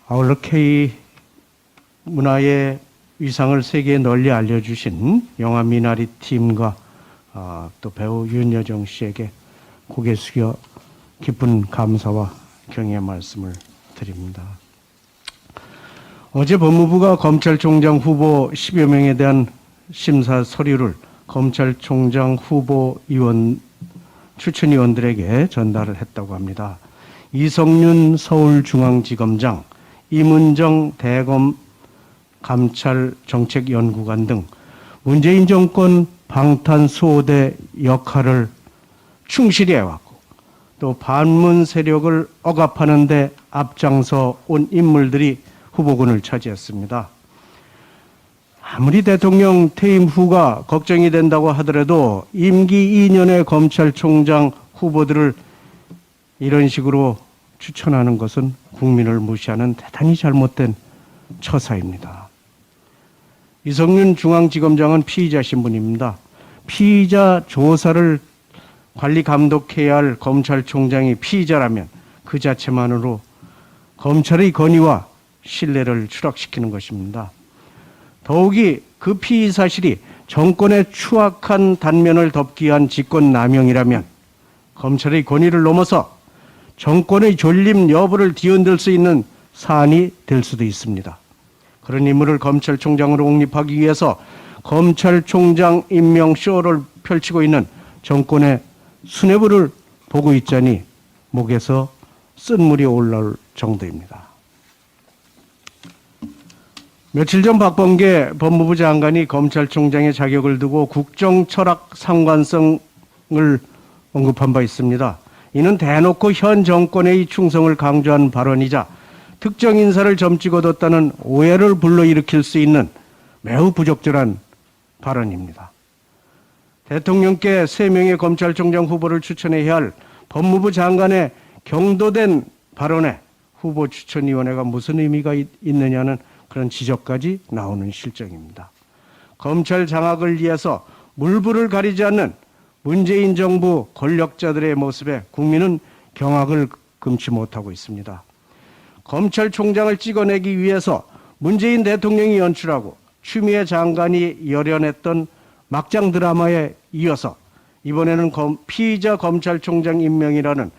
아울러 K 문화의 위상을 세계에 널리 알려주신 영화 미나리 팀과 또 배우 윤여정 씨에게 고개 숙여 깊은 감사와 경의의 말씀을 드립니다. 어제 법무부가 검찰총장 후보 10여 명에 대한 심사 서류를 검찰총장 후보 추천위원들에게 전달을 했다고 합니다. 이성윤 서울중앙지검장, 임은정 대검 감찰정책연구관 등 문재인 정권 방탄수호대 역할을 충실히 해왔고 또 반문 세력을 억압하는 데 앞장서 온 인물들이 후보군을 차지했습니다. 아무리 대통령 퇴임 후가 걱정이 된다고 하더라도 임기 2년의 검찰총장 후보들을 이런 식으로 추천하는 것은 국민을 무시하는 대단히 잘못된 처사입니다. 이성윤 중앙지검장은 피의자 신분입니다. 피의자 조사를 관리 감독해야 할 검찰총장이 피의자라면 그 자체만으로 검찰의 권위와 신뢰를 추락시키는 것입니다. 더욱이 그 피의 사실이 정권의 추악한 단면을 덮기 위한 직권남용이라면 검찰의 권위를 넘어서 정권의 존립 여부를 뒤흔들 수 있는 사안이 될 수도 있습니다. 그런 인물을 검찰총장으로 옹립하기 위해서 검찰총장 임명 쇼를 펼치고 있는 정권의 수뇌부를 보고 있자니 목에서 쓴물이 올라올 정도입니다. 며칠 전 박범계 법무부 장관이 검찰총장의 자격을 두고 국정철학 상관성을 언급한 바 있습니다. 이는 대놓고 현 정권의 충성을 강조한 발언이자 특정 인사를 점찍어 뒀다는 오해를 불러일으킬 수 있는 매우 부적절한 발언입니다. 대통령께 3명의 검찰총장 후보를 추천해야 할 법무부 장관의 경도된 발언에 후보 추천위원회가 무슨 의미가 있느냐는 그런 지적까지 나오는 실정입니다. 검찰 장악을 위해서 물불을 가리지 않는 문재인 정부 권력자들의 모습에 국민은 경악을 금치 못하고 있습니다. 검찰총장을 찍어내기 위해서 문재인 대통령이 연출하고 추미애 장관이 열연했던 막장 드라마에 이어서 이번에는 피의자 검찰총장 임명이라는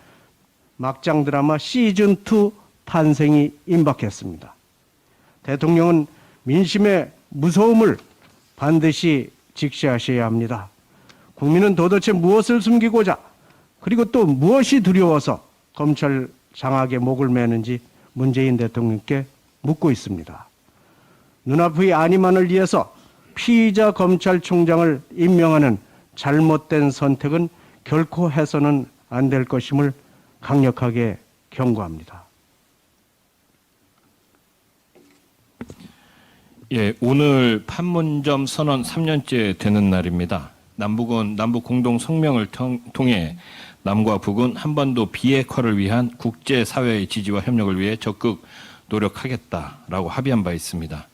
막장 드라마 시즌2 탄생이 임박했습니다. 대통령은 민심의 무서움을 반드시 직시하셔야 합니다. 국민은 도대체 무엇을 숨기고자 그리고 또 무엇이 두려워서 검찰 장악에 목을 매는지 문재인 대통령께 묻고 있습니다. 눈앞의 안위만을 위해서 피의자 검찰총장을 임명하는 잘못된 선택은 결코 해서는 안 될 것임을 강력하게 경고합니다. 예, 오늘 판문점 선언 3년째 되는 날입니다. 남북은 남북 공동 성명을 통해 남과 북은 한반도 비핵화를 위한 국제사회의 지지와 협력을 위해 적극 노력하겠다라고 합의한 바 있습니다.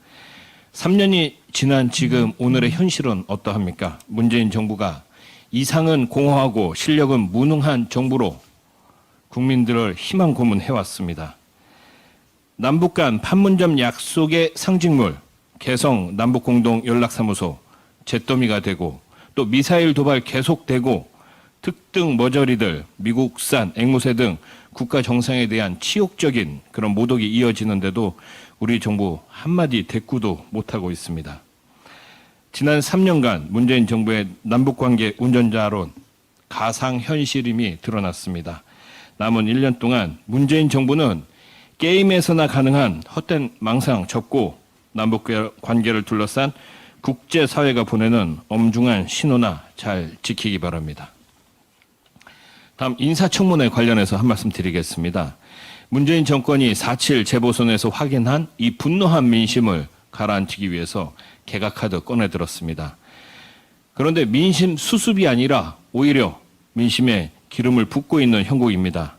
3년이 지난 지금 오늘의 현실은 어떠합니까? 문재인 정부가 이상은 공허하고 실력은 무능한 정부로 국민들을 희망 고문해왔습니다. 남북 간 판문점 약속의 상징물, 개성 남북공동연락사무소 잿더미가 되고 또 미사일 도발 계속되고 특등 머저리들, 미국산 앵무새 등 국가 정상에 대한 치욕적인 그런 모독이 이어지는데도 우리 정부 한마디 대꾸도 못하고 있습니다. 지난 3년간 문재인 정부의 남북관계 운전자론 가상현실임이 드러났습니다. 남은 1년 동안 문재인 정부는 게임에서나 가능한 헛된 망상 접고 남북관계를 둘러싼 국제사회가 보내는 엄중한 신호나 잘 지키기 바랍니다. 다음 인사청문회 관련해서 한 말씀 드리겠습니다. 문재인 정권이 4.7 재보선에서 확인한 이 분노한 민심을 가라앉히기 위해서 개각카드 꺼내들었습니다. 그런데 민심 수습이 아니라 오히려 민심에 기름을 붓고 있는 형국입니다.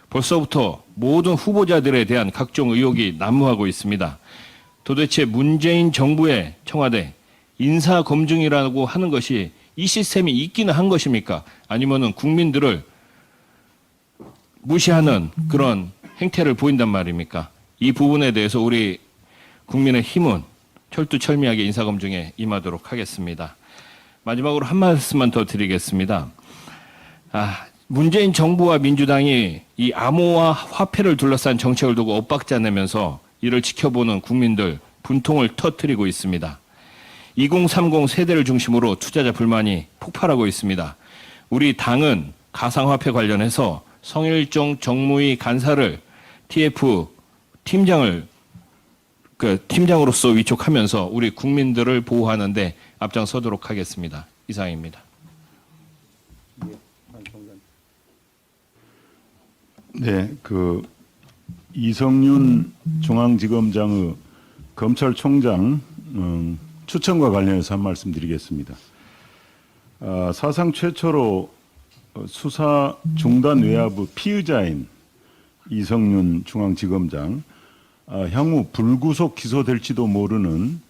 벌써부터 모든 후보자들에 대한 각종 의혹이 난무하고 있습니다. 도대체 문재인 정부의 청와대 인사검증이라고 하는 것이 이 시스템이 있기는 한 것입니까? 아니면은 국민들을 무시하는 그런 행태를 보인단 말입니까? 이 부분에 대해서 우리 국민의 힘은 철두철미하게 인사검증에 임하도록 하겠습니다. 마지막으로 한 말씀만 더 드리겠습니다. 문재인 정부와 민주당이 이 암호화 화폐를 둘러싼 정책을 두고 엇박자 내면서 이를 지켜보는 국민들 분통을 터뜨리고 있습니다. 2030 세대를 중심으로 투자자 불만이 폭발하고 있습니다. 우리 당은 가상화폐 관련해서 성일종 정무위 간사를 TF 팀장으로서 위촉하면서 우리 국민들을 보호하는 데 앞장서도록 하겠습니다. 이상입니다. 네, 이성윤 중앙지검장의 검찰총장 추천과 관련해서 한 말씀 드리겠습니다. 사상 최초로 수사 중단 외압의 피의자인 이성윤 중앙지검장, 향후 불구속 기소될지도 모르는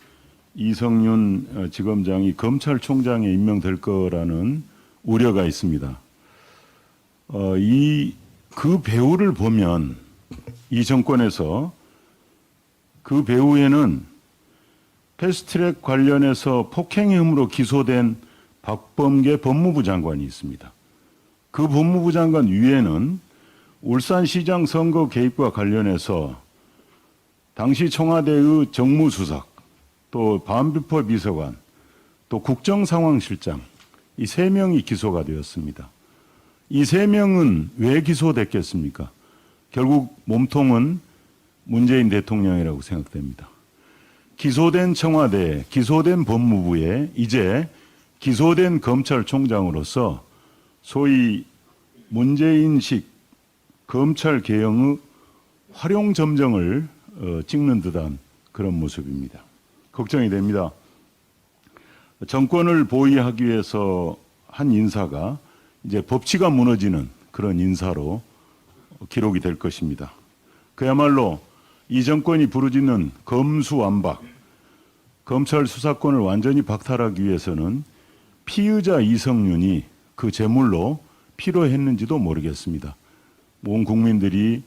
이성윤 지검장이 검찰총장에 임명될 거라는 우려가 있습니다. 그 배우를 보면 이 정권에서 그 배우에는 패스트트랙 관련해서 폭행의 혐의로 기소된 박범계 법무부 장관이 있습니다. 그 법무부 장관 위에는 울산시장 선거 개입과 관련해서 당시 청와대의 정무수석, 또 반부패 비서관, 또 국정상황실장 이 3명이 기소가 되었습니다. 이 3명은 왜 기소됐겠습니까? 결국 몸통은 문재인 대통령이라고 생각됩니다. 기소된 청와대, 기소된 법무부에 이제 기소된 검찰총장으로서 소위 문재인식 검찰 개혁의 활용점정을 찍는 듯한 그런 모습입니다. 걱정이 됩니다. 정권을 보위하기 위해서 한 인사가 이제 법치가 무너지는 그런 인사로 기록이 될 것입니다. 그야말로 이 정권이 부르짖는 검수완박, 검찰 수사권을 완전히 박탈하기 위해서는 피의자 이성윤이 그 제물로 필요했는지도 모르겠습니다. 온 국민들이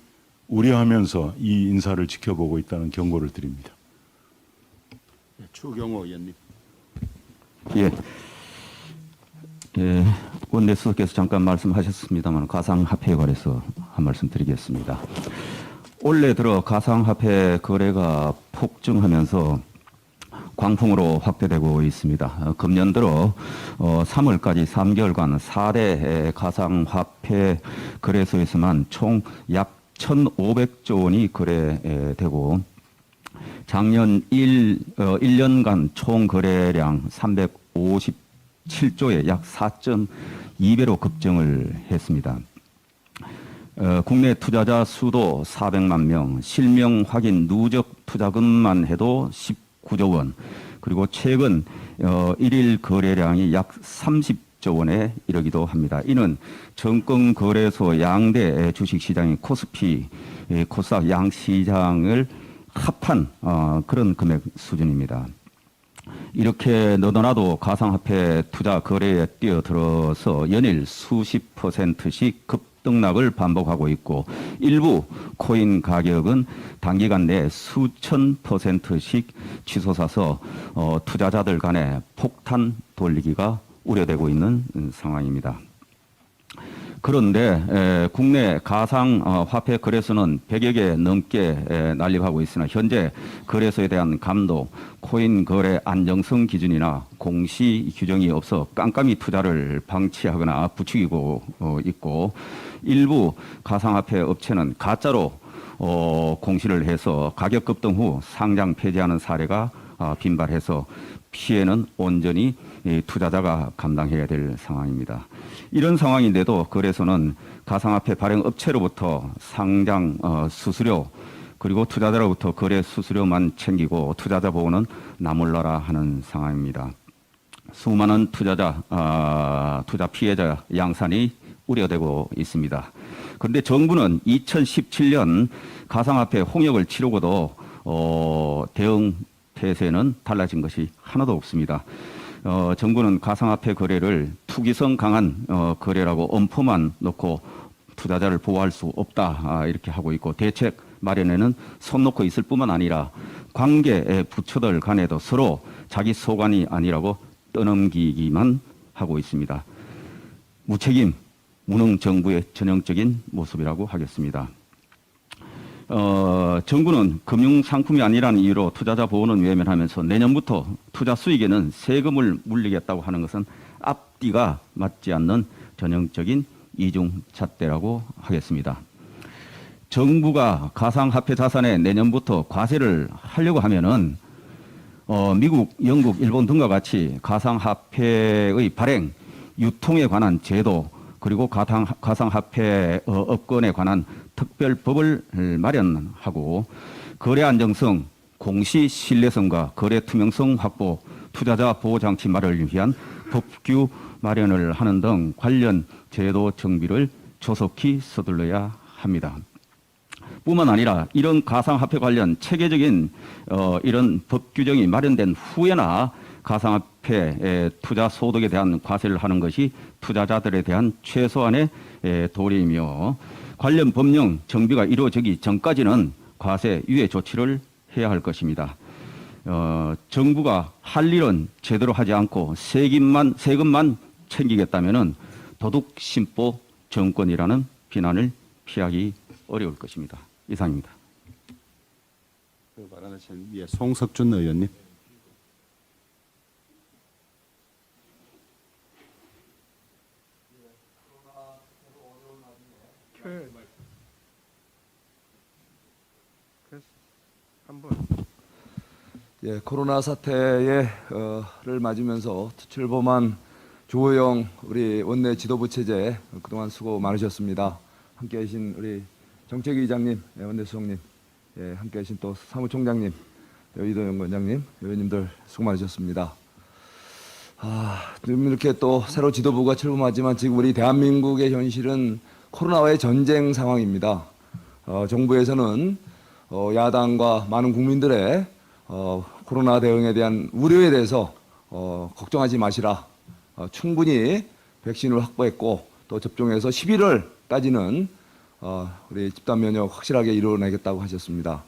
우려하면서 이 인사를 지켜보고 있다는 경고를 드립니다. 추경호 의원님. 원내수석께서 잠깐 말씀하셨습니다만 가상화폐에 관해서 한 말씀 드리겠습니다. 올해 들어 가상화폐 거래가 폭증하면서 광풍으로 확대되고 있습니다. 금년 들어 3월까지 3개월간 4대 가상화폐 거래소에서만 총 약 1,500조 원이 거래되고 작년 1년간 총 거래량 357조에 약 4.2배로 급증을 했습니다. 국내 투자자 수도 400만 명, 실명 확인 누적 투자금만 해도 9조 원, 그리고 최근 1일 거래량이 약 30조 원에 이르기도 합니다. 이는 정권거래소 양대 주식시장인 코스피, 코스닥 양시장을 합한 그런 금액 수준입니다. 이렇게 너도나도 가상화폐 투자 거래에 뛰어들어서 연일 수십 %씩 급등락을 반복하고 있고, 일부 코인 가격은 단기간 내에 수천 %씩 치솟아서 투자자들 간에 폭탄 돌리기가 우려되고 있는 상황입니다. 그런데 국내 가상화폐 거래소는 100여 개 넘게 난립하고 있으나 현재 거래소에 대한 감독, 코인 거래 안정성 기준이나 공시 규정이 없어 깜깜이 투자를 방치하거나 부추기고 있고, 일부 가상화폐 업체는 가짜로 공시를 해서 가격 급등 후 상장 폐지하는 사례가 빈발해서 피해는 온전히 투자자가 감당해야 될 상황입니다. 이런 상황인데도 거래소는 가상화폐 발행 업체로부터 상장 수수료, 그리고 투자자로부터 거래 수수료만 챙기고 투자자 보호는 나몰라라 하는 상황입니다. 수많은 투자 피해자 양산이 우려되고 있습니다. 그런데 정부는 2017년 가상화폐 홍역을 치르고도 대응 태세는 달라진 것이 하나도 없습니다. 정부는 가상화폐 거래를 투기성 강한 거래라고 엄포만 놓고 투자자를 보호할 수 없다 이렇게 하고 있고, 대책 마련에는 손 놓고 있을 뿐만 아니라 관계 부처들 간에도 서로 자기 소관이 아니라고 떠넘기기만 하고 있습니다. 무책임, 무능 정부의 전형적인 모습이라고 하겠습니다. 정부는 금융상품이 아니라는 이유로 투자자 보호는 외면하면서 내년부터 투자 수익에는 세금을 물리겠다고 하는 것은 앞뒤가 맞지 않는 전형적인 이중잣대라고 하겠습니다. 정부가 가상화폐 자산에 내년부터 과세를 하려고 하면은 미국, 영국, 일본 등과 같이 가상화폐의 발행, 유통에 관한 제도, 그리고 가상화폐 업권에 관한 특별법을 마련하고, 거래 안정성, 공시 신뢰성과 거래 투명성 확보, 투자자 보호 장치 마련을 위한 법규 마련을 하는 등 관련 제도 정비를 조속히 서둘러야 합니다. 뿐만 아니라 이런 가상화폐 관련 체계적인 이런 법 규정이 마련된 후에나 가상화폐 투자 소득에 대한 과세를 하는 것이 투자자들에 대한 최소한의 도리이며, 관련 법령 정비가 이루어지기 전까지는 과세 유예 조치를 해야 할 것입니다. 정부가 할 일은 제대로 하지 않고 세금만 챙기겠다면은 도둑심보 정권이라는 비난을 피하기 어려울 것입니다. 이상입니다. 발언하신 위에 송석준 의원님. 예, 코로나 사태를 맞으면서 출범한 조호영 우리 원내 지도부 체제 그동안 수고 많으셨습니다. 함께 계신 우리 정책위 의장님, 원내 수석님, 함께 계신 또 사무총장님, 이도영 원장님, 의원님들 수고 많으셨습니다. 지금 이렇게 또 새로 지도부가 출범하지만 지금 우리 대한민국의 현실은 코로나와의 전쟁 상황입니다. 정부에서는 야당과 많은 국민들의 코로나 대응에 대한 우려에 대해서 걱정하지 마시라. 충분히 백신을 확보했고 또 접종해서 11월까지는 우리 집단 면역 확실하게 이루어내겠다고 하셨습니다.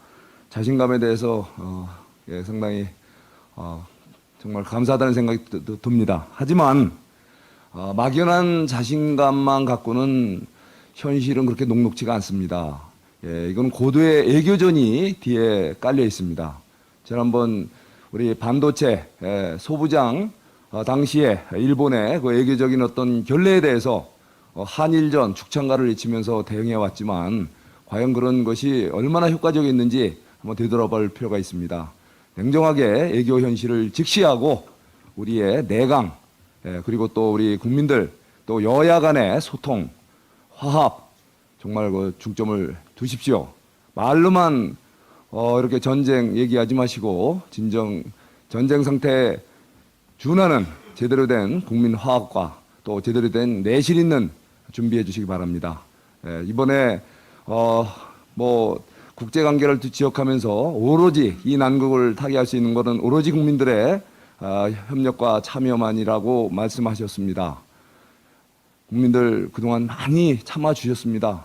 자신감에 대해서 상당히 정말 감사하다는 생각이 듭니다. 하지만 막연한 자신감만 갖고는 현실은 그렇게 녹록지가 않습니다. 이건 고도의 애교전이 뒤에 깔려 있습니다. 지난번 우리 반도체 소부장 당시에 일본의 그 애교적인 어떤 결례에 대해서 한일전 축창가를 외치면서 대응해 왔지만 과연 그런 것이 얼마나 효과적이었는지 한번 되돌아볼 필요가 있습니다. 냉정하게 애교 현실을 직시하고 우리의 내강 그리고 또 우리 국민들 또 여야 간의 소통, 화합 정말 그 중점을 두십시오. 말로만 이렇게 전쟁 얘기하지 마시고 진정 전쟁 상태에 준하는 제대로 된 국민 화합과 또 제대로 된 내실 있는 준비해 주시기 바랍니다. 이번에 뭐 국제 관계를 지역하면서 오로지 이 난국을 타개할 수 있는 것은 오로지 국민들의 협력과 참여만이라고 말씀하셨습니다. 국민들 그동안 많이 참아 주셨습니다.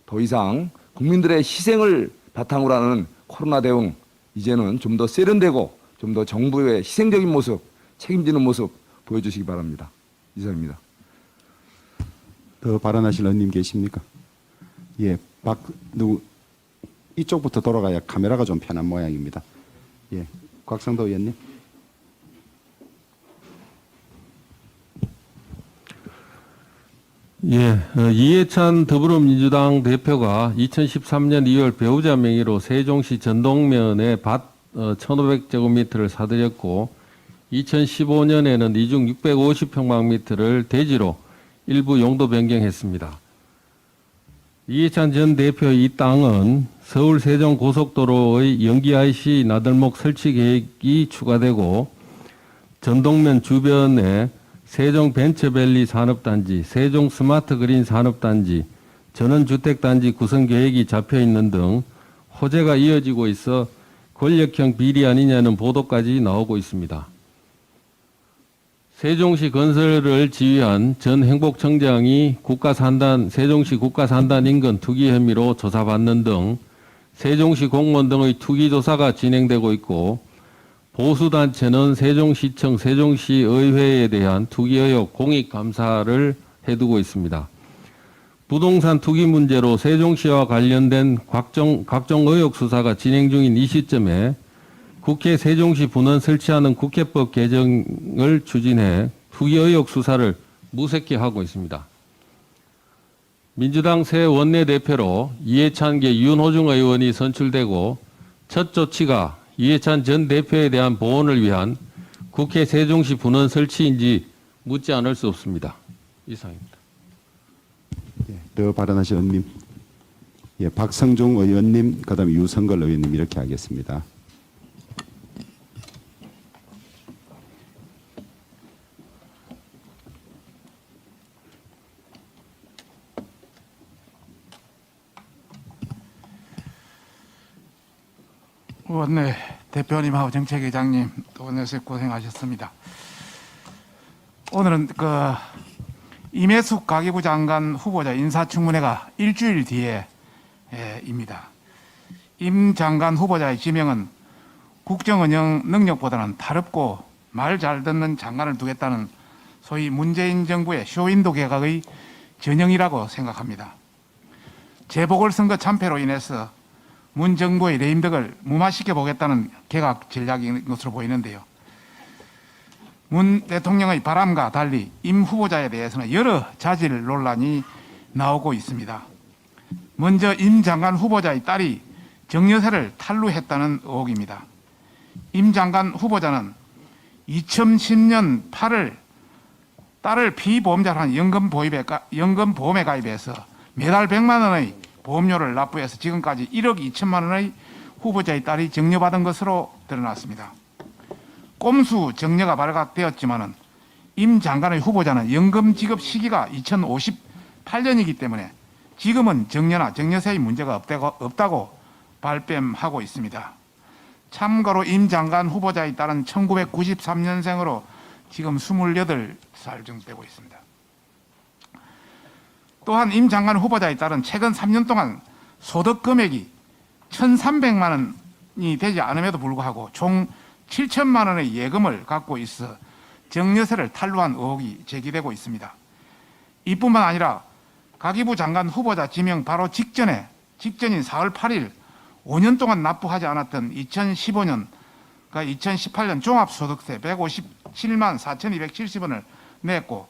더 이상 국민들의 희생을 바탕으로 하는 코로나 대응 이제는 좀 더 세련되고 좀 더 정부의 희생적인 모습, 책임지는 모습 보여주시기 바랍니다. 이상입니다. 더 발언하실 의원님 계십니까? 예, 이쪽부터 돌아가야 카메라가 좀 편한 모양입니다. 예, 곽상도 의원님. 예, 이해찬 더불어민주당 대표가 2013년 2월 배우자 명의로 세종시 전동면에 밭 1,500제곱미터를 사들였고 2015년에는 이중 650평방미터를 대지로 일부 용도 변경했습니다. 이해찬 전 대표의 이 땅은 서울 세종 고속도로의 연기 IC 나들목 설치 계획이 추가되고 전동면 주변에 세종 벤처밸리 산업단지, 세종 스마트 그린 산업단지, 전원주택단지 구성 계획이 잡혀 있는 등 호재가 이어지고 있어 권력형 비리 아니냐는 보도까지 나오고 있습니다. 세종시 건설을 지휘한 전 행복청장이 세종시 국가산단 인근 투기 혐의로 조사받는 등 세종시 공무원 등의 투기 조사가 진행되고 있고 보수단체는 세종시청, 세종시의회에 대한 투기 의혹 공익감사를 해두고 있습니다. 부동산 투기 문제로 세종시와 관련된 각종 의혹 수사가 진행 중인 이 시점에 국회 세종시 분원 설치하는 국회법 개정을 추진해 투기 의혹 수사를 무색히 하고 있습니다. 민주당 새 원내대표로 이해찬계 윤호중 의원이 선출되고 첫 조치가 이해찬 전 대표에 대한 보호를 위한 국회 세종시 분원 설치인지 묻지 않을 수 없습니다. 이상입니다. 예, 더 발언하실 의원님. 예, 박성중 의원님, 그다음에 유성걸 의원님 이렇게 하겠습니다. 원내 대표님하고 정책회장님 또 원내에서 고생하셨습니다. 오늘은 임혜숙 가계부 장관 후보자 인사청문회가 일주일 뒤에입니다. 임 장관 후보자의 지명은 국정운영 능력보다는 다릅고 말 잘 듣는 장관을 두겠다는 소위 문재인 정부의 쇼윈도 개각의 전형이라고 생각합니다. 재보궐선거 참패로 인해서 문 정부의 레임덕을 무마시켜 보겠다는 개각 전략인 것으로 보이는데요. 문 대통령의 바람과 달리 임 후보자에 대해서는 여러 자질 논란이 나오고 있습니다. 먼저 임 장관 후보자의 딸이 정여세를 탈루했다는 의혹입니다. 임 장관 후보자는 2010년 8월 딸을 피보험자로 한 연금보험에 가입해서 매달 100만 원의 보험료를 납부해서 지금까지 1억 2천만 원의 후보자의 딸이 정려받은 것으로 드러났습니다. 꼼수 정려가 발각되었지만은 임 장관의 후보자는 연금 지급 시기가 2058년이기 때문에 지금은 정려나 정여세의 문제가 없다고 발뺌하고 있습니다. 참고로 임 장관 후보자의 딸은 1993년생으로 지금 28살 정도 되고 있습니다. 또한 임 장관 후보자의 딸은 최근 3년 동안 소득 금액이 1,300만 원이 되지 않음에도 불구하고 총 7천만 원의 예금을 갖고 있어 정여세를 탈루한 의혹이 제기되고 있습니다. 이뿐만 아니라 가계부 장관 후보자 지명 바로 직전인 4월 8일 5년 동안 납부하지 않았던 2015년, 그러니까 2018년 종합소득세 157만 4,270원을 냈고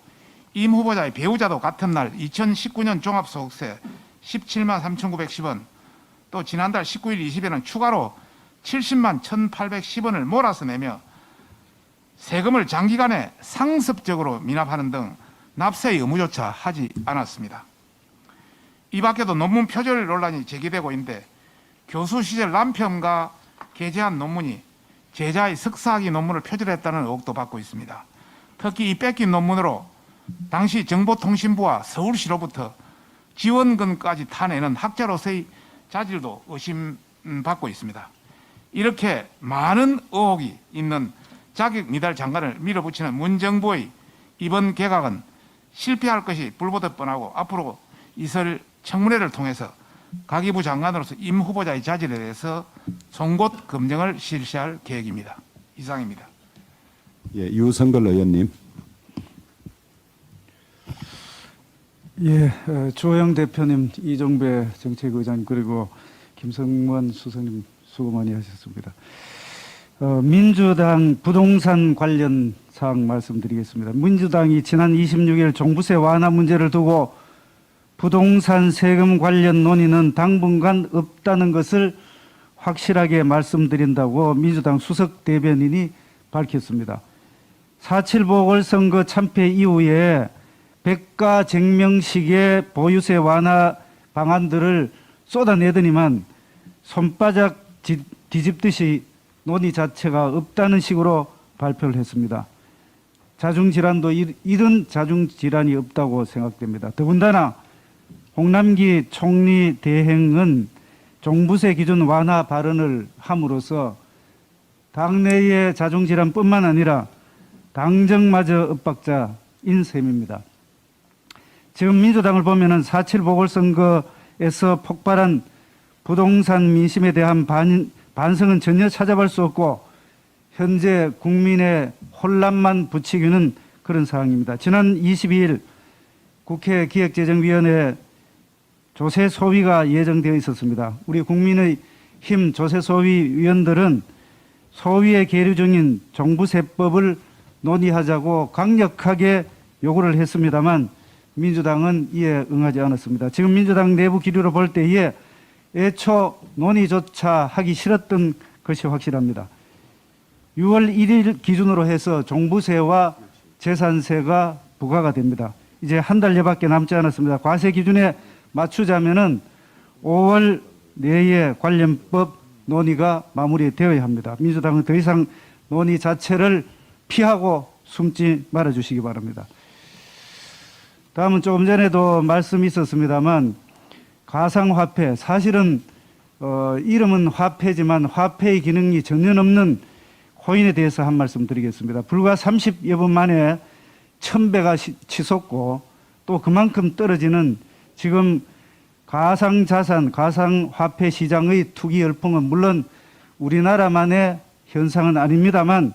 임 후보자의 배우자도 같은 날 2019년 종합소득세 17만 3,910원, 또 지난달 19일 20일은 추가로 70만 1,810원을 몰아서 내며 세금을 장기간에 상습적으로 미납하는 등 납세의 의무조차 하지 않았습니다. 이 밖에도 논문 표절 논란이 제기되고 있는데 교수 시절 남편과 게재한 논문이 제자의 석사학위 논문을 표절했다는 의혹도 받고 있습니다. 특히 이 뺏긴 논문으로 당시 정보통신부와 서울시로부터 지원금까지 타내는 학자로서의 자질도 의심받고 있습니다. 이렇게 많은 의혹이 있는 자격 미달 장관을 밀어붙이는 문정부의 이번 개각은 실패할 것이 불보듯 뻔하고 앞으로 있을 청문회를 통해서 가기부 장관으로서 임 후보자의 자질에 대해서 송곳 검증을 실시할 계획입니다. 이상입니다. 예, 유성걸 의원님. 예, 조영 대표님, 이종배 정책의장 그리고 김성원 수석님 수고 많이 하셨습니다. 민주당 부동산 관련 사항 말씀드리겠습니다. 민주당이 지난 26일 종부세 완화 문제를 두고 부동산 세금 관련 논의는 당분간 없다는 것을 확실하게 말씀드린다고 민주당 수석 대변인이 밝혔습니다. 4.7 보궐선거 참패 이후에 백가쟁명식의 보유세 완화 방안들을 쏟아내더니만 손바닥 뒤집듯이 논의 자체가 없다는 식으로 발표를 했습니다. 자중질환도 이런 자중질환이 없다고 생각됩니다. 더군다나 홍남기 총리 대행은 종부세 기준 완화 발언을 함으로써 당내의 자중질환뿐만 아니라 당정마저 엇박자인 셈입니다. 지금 민주당을 보면은 4.7 보궐선거에서 폭발한 부동산 민심에 대한 반성은 전혀 찾아볼 수 없고 현재 국민의 혼란만 부추기는 그런 상황입니다. 지난 22일 국회 기획재정위원회 조세 소위가 예정되어 있었습니다. 우리 국민의힘 조세 소위 위원들은 소위에 계류 중인 종부세법을 논의하자고 강력하게 요구를 했습니다만 민주당은 이에 응하지 않았습니다. 지금 민주당 내부 기류로 볼 때에 애초 논의조차 하기 싫었던 것이 확실합니다. 6월 1일 기준으로 해서 종부세와 재산세가 부과가 됩니다. 이제 한 달여밖에 남지 않았습니다. 과세 기준에 맞추자면은 5월 내에 관련법 논의가 마무리되어야 합니다. 민주당은 더 이상 논의 자체를 피하고 숨지 말아주시기 바랍니다. 다음은 조금 전에도 말씀이 있었습니다만 가상화폐, 사실은 이름은 화폐지만 화폐의 기능이 전혀 없는 코인에 대해서 한 말씀 드리겠습니다. 불과 30여 분 만에 1000배가 치솟고 또 그만큼 떨어지는 지금 가상자산, 가상화폐 시장의 투기 열풍은 물론 우리나라만의 현상은 아닙니다만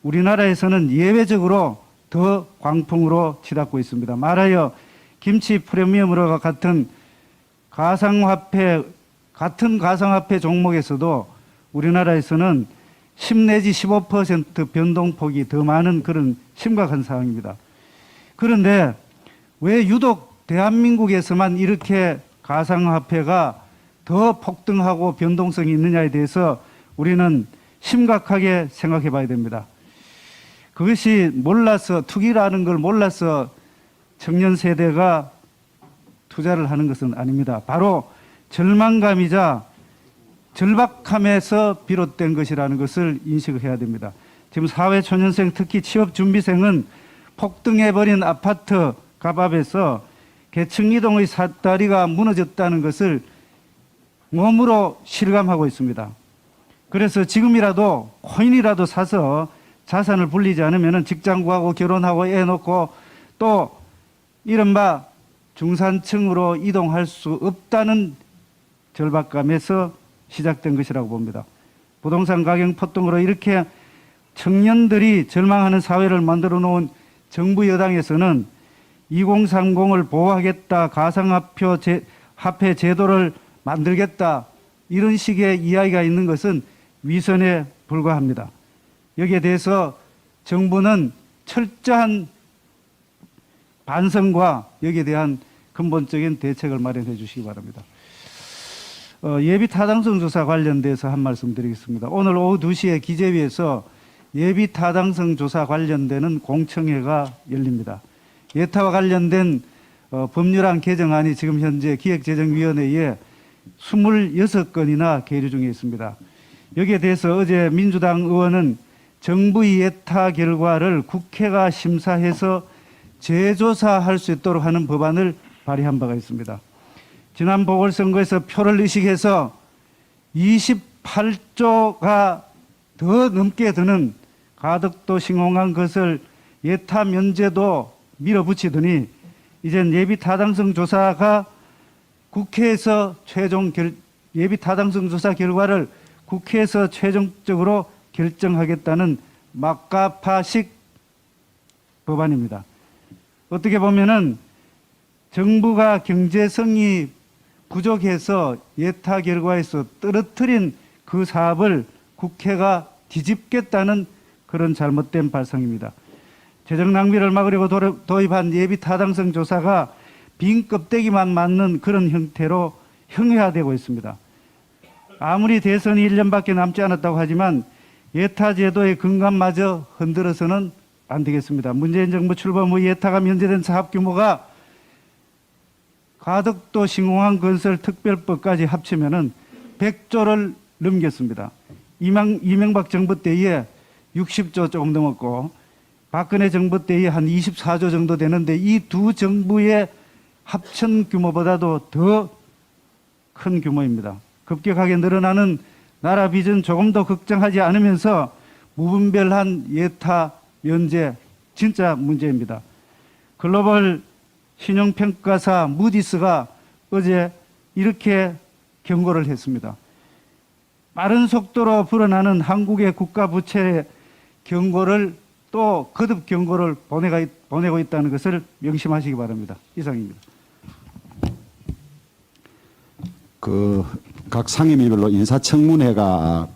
우리나라에서는 예외적으로 더 광풍으로 치닫고 있습니다. 말하여 김치 프리미엄으로 같은 가상화폐, 같은 가상화폐 종목에서도 우리나라에서는 10 내지 15% 변동폭이 더 많은 그런 심각한 상황입니다. 그런데 왜 유독 대한민국에서만 이렇게 가상화폐가 더 폭등하고 변동성이 있느냐에 대해서 우리는 심각하게 생각해 봐야 됩니다. 그것이 몰라서, 투기라는 걸 몰라서 청년 세대가 투자를 하는 것은 아닙니다. 바로 절망감이자 절박함에서 비롯된 것이라는 것을 인식을 해야 됩니다. 지금 사회초년생, 특히 취업준비생은 폭등해버린 아파트 갑압에서 계층이동의 사다리가 무너졌다는 것을 몸으로 실감하고 있습니다. 그래서 지금이라도 코인이라도 사서 자산을 불리지 않으면 직장 구하고 결혼하고 애 놓고 또 이른바 중산층으로 이동할 수 없다는 절박감에서 시작된 것이라고 봅니다. 부동산 가격 폭등으로 이렇게 청년들이 절망하는 사회를 만들어 놓은 정부 여당에서는 2030을 보호하겠다, 가상화폐 제도를 만들겠다, 이런 식의 이야기가 있는 것은 위선에 불과합니다. 여기에 대해서 정부는 철저한 반성과 여기에 대한 근본적인 대책을 마련해 주시기 바랍니다. 예비 타당성 조사 관련돼서 한 말씀 드리겠습니다. 오늘 오후 2시에 기재위에서 예비 타당성 조사 관련되는 공청회가 열립니다. 예타와 관련된 법률안 개정안이 지금 현재 기획재정위원회에 26건이나 계류 중에 있습니다. 여기에 대해서 어제 민주당 의원은 정부의 예타 결과를 국회가 심사해서 재조사할 수 있도록 하는 법안을 발의한 바가 있습니다. 지난 보궐선거에서 표를 의식해서 28조가 더 넘게 드는 가덕도 신공항 것을 예타 면제도 밀어붙이더니 이젠 예비 타당성 조사가 국회에서 예비 타당성 조사 결과를 국회에서 최종적으로 결정하겠다는 막가파식 법안입니다. 어떻게 보면은 정부가 경제성이 부족해서 예타 결과에서 떨어뜨린 그 사업을 국회가 뒤집겠다는 그런 잘못된 발상입니다. 재정 낭비를 막으려고 도입한 예비 타당성 조사가 빈 껍데기만 맞는 그런 형태로 형해화되고 있습니다. 아무리 대선이 1년밖에 남지 않았다고 하지만 예타 제도의 근간마저 흔들어서는 안 되겠습니다. 문재인 정부 출범 후 예타가 면제된 사업 규모가 가덕도 신공항 건설 특별법까지 합치면은 100조를 넘겼습니다. 이명박 정부 때에 60조 조금 넘었고 박근혜 정부 때에 한 24조 정도 되는데 이 두 정부의 합천 규모보다도 더 큰 규모입니다. 급격하게 늘어나는 나라 빚은 조금 더 걱정하지 않으면서 무분별한 예타 면제 진짜 문제입니다. 글로벌 신용평가사 무디스가 어제 이렇게 경고를 했습니다. 빠른 속도로 불어나는 한국의 국가 부채 경고를 또 거듭 경고를 보내고 있다는 것을 명심하시기 바랍니다. 이상입니다. 각 상임위별로 인사청문회가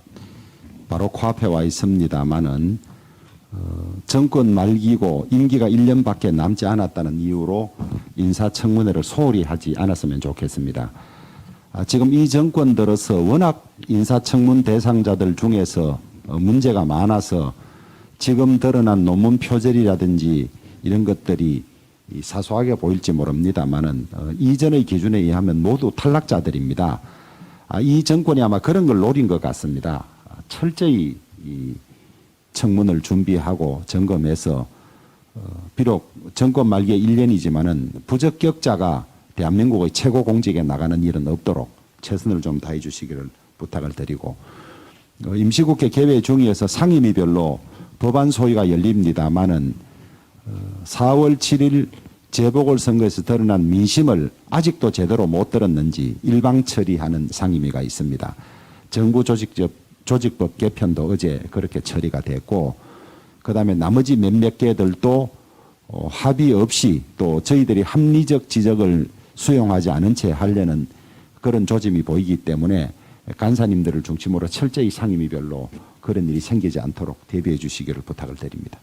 바로 코앞에 와 있습니다만은 정권 말기고 임기가 1년밖에 남지 않았다는 이유로 인사청문회를 소홀히 하지 않았으면 좋겠습니다. 지금 이 정권 들어서 워낙 인사청문 대상자들 중에서 문제가 많아서 지금 드러난 논문 표절이라든지 이런 것들이 사소하게 보일지 모릅니다만은 이전의 기준에 의하면 모두 탈락자들입니다. 이 정권이 아마 그런 걸 노린 것 같습니다. 철저히 이 청문을 준비하고 점검해서 비록 정권 말기에 1년이지만은 부적격자가 대한민국의 최고 공직에 나가는 일은 없도록 최선을 좀 다해 주시기를 부탁을 드리고 임시국회 개회 중이어서 상임위별로 법안 소위가 열립니다만은 4월 7일 재보궐선거에서 드러난 민심을 아직도 제대로 못 들었는지 일방 처리하는 상임위가 있습니다. 정부 조직법 개편도 어제 그렇게 처리가 됐고 그다음에 나머지 몇몇 개들도 합의 없이 또 저희들이 합리적 지적을 수용하지 않은 채 하려는 그런 조짐이 보이기 때문에 간사님들을 중심으로 철저히 상임위별로 그런 일이 생기지 않도록 대비해 주시기를 부탁을 드립니다.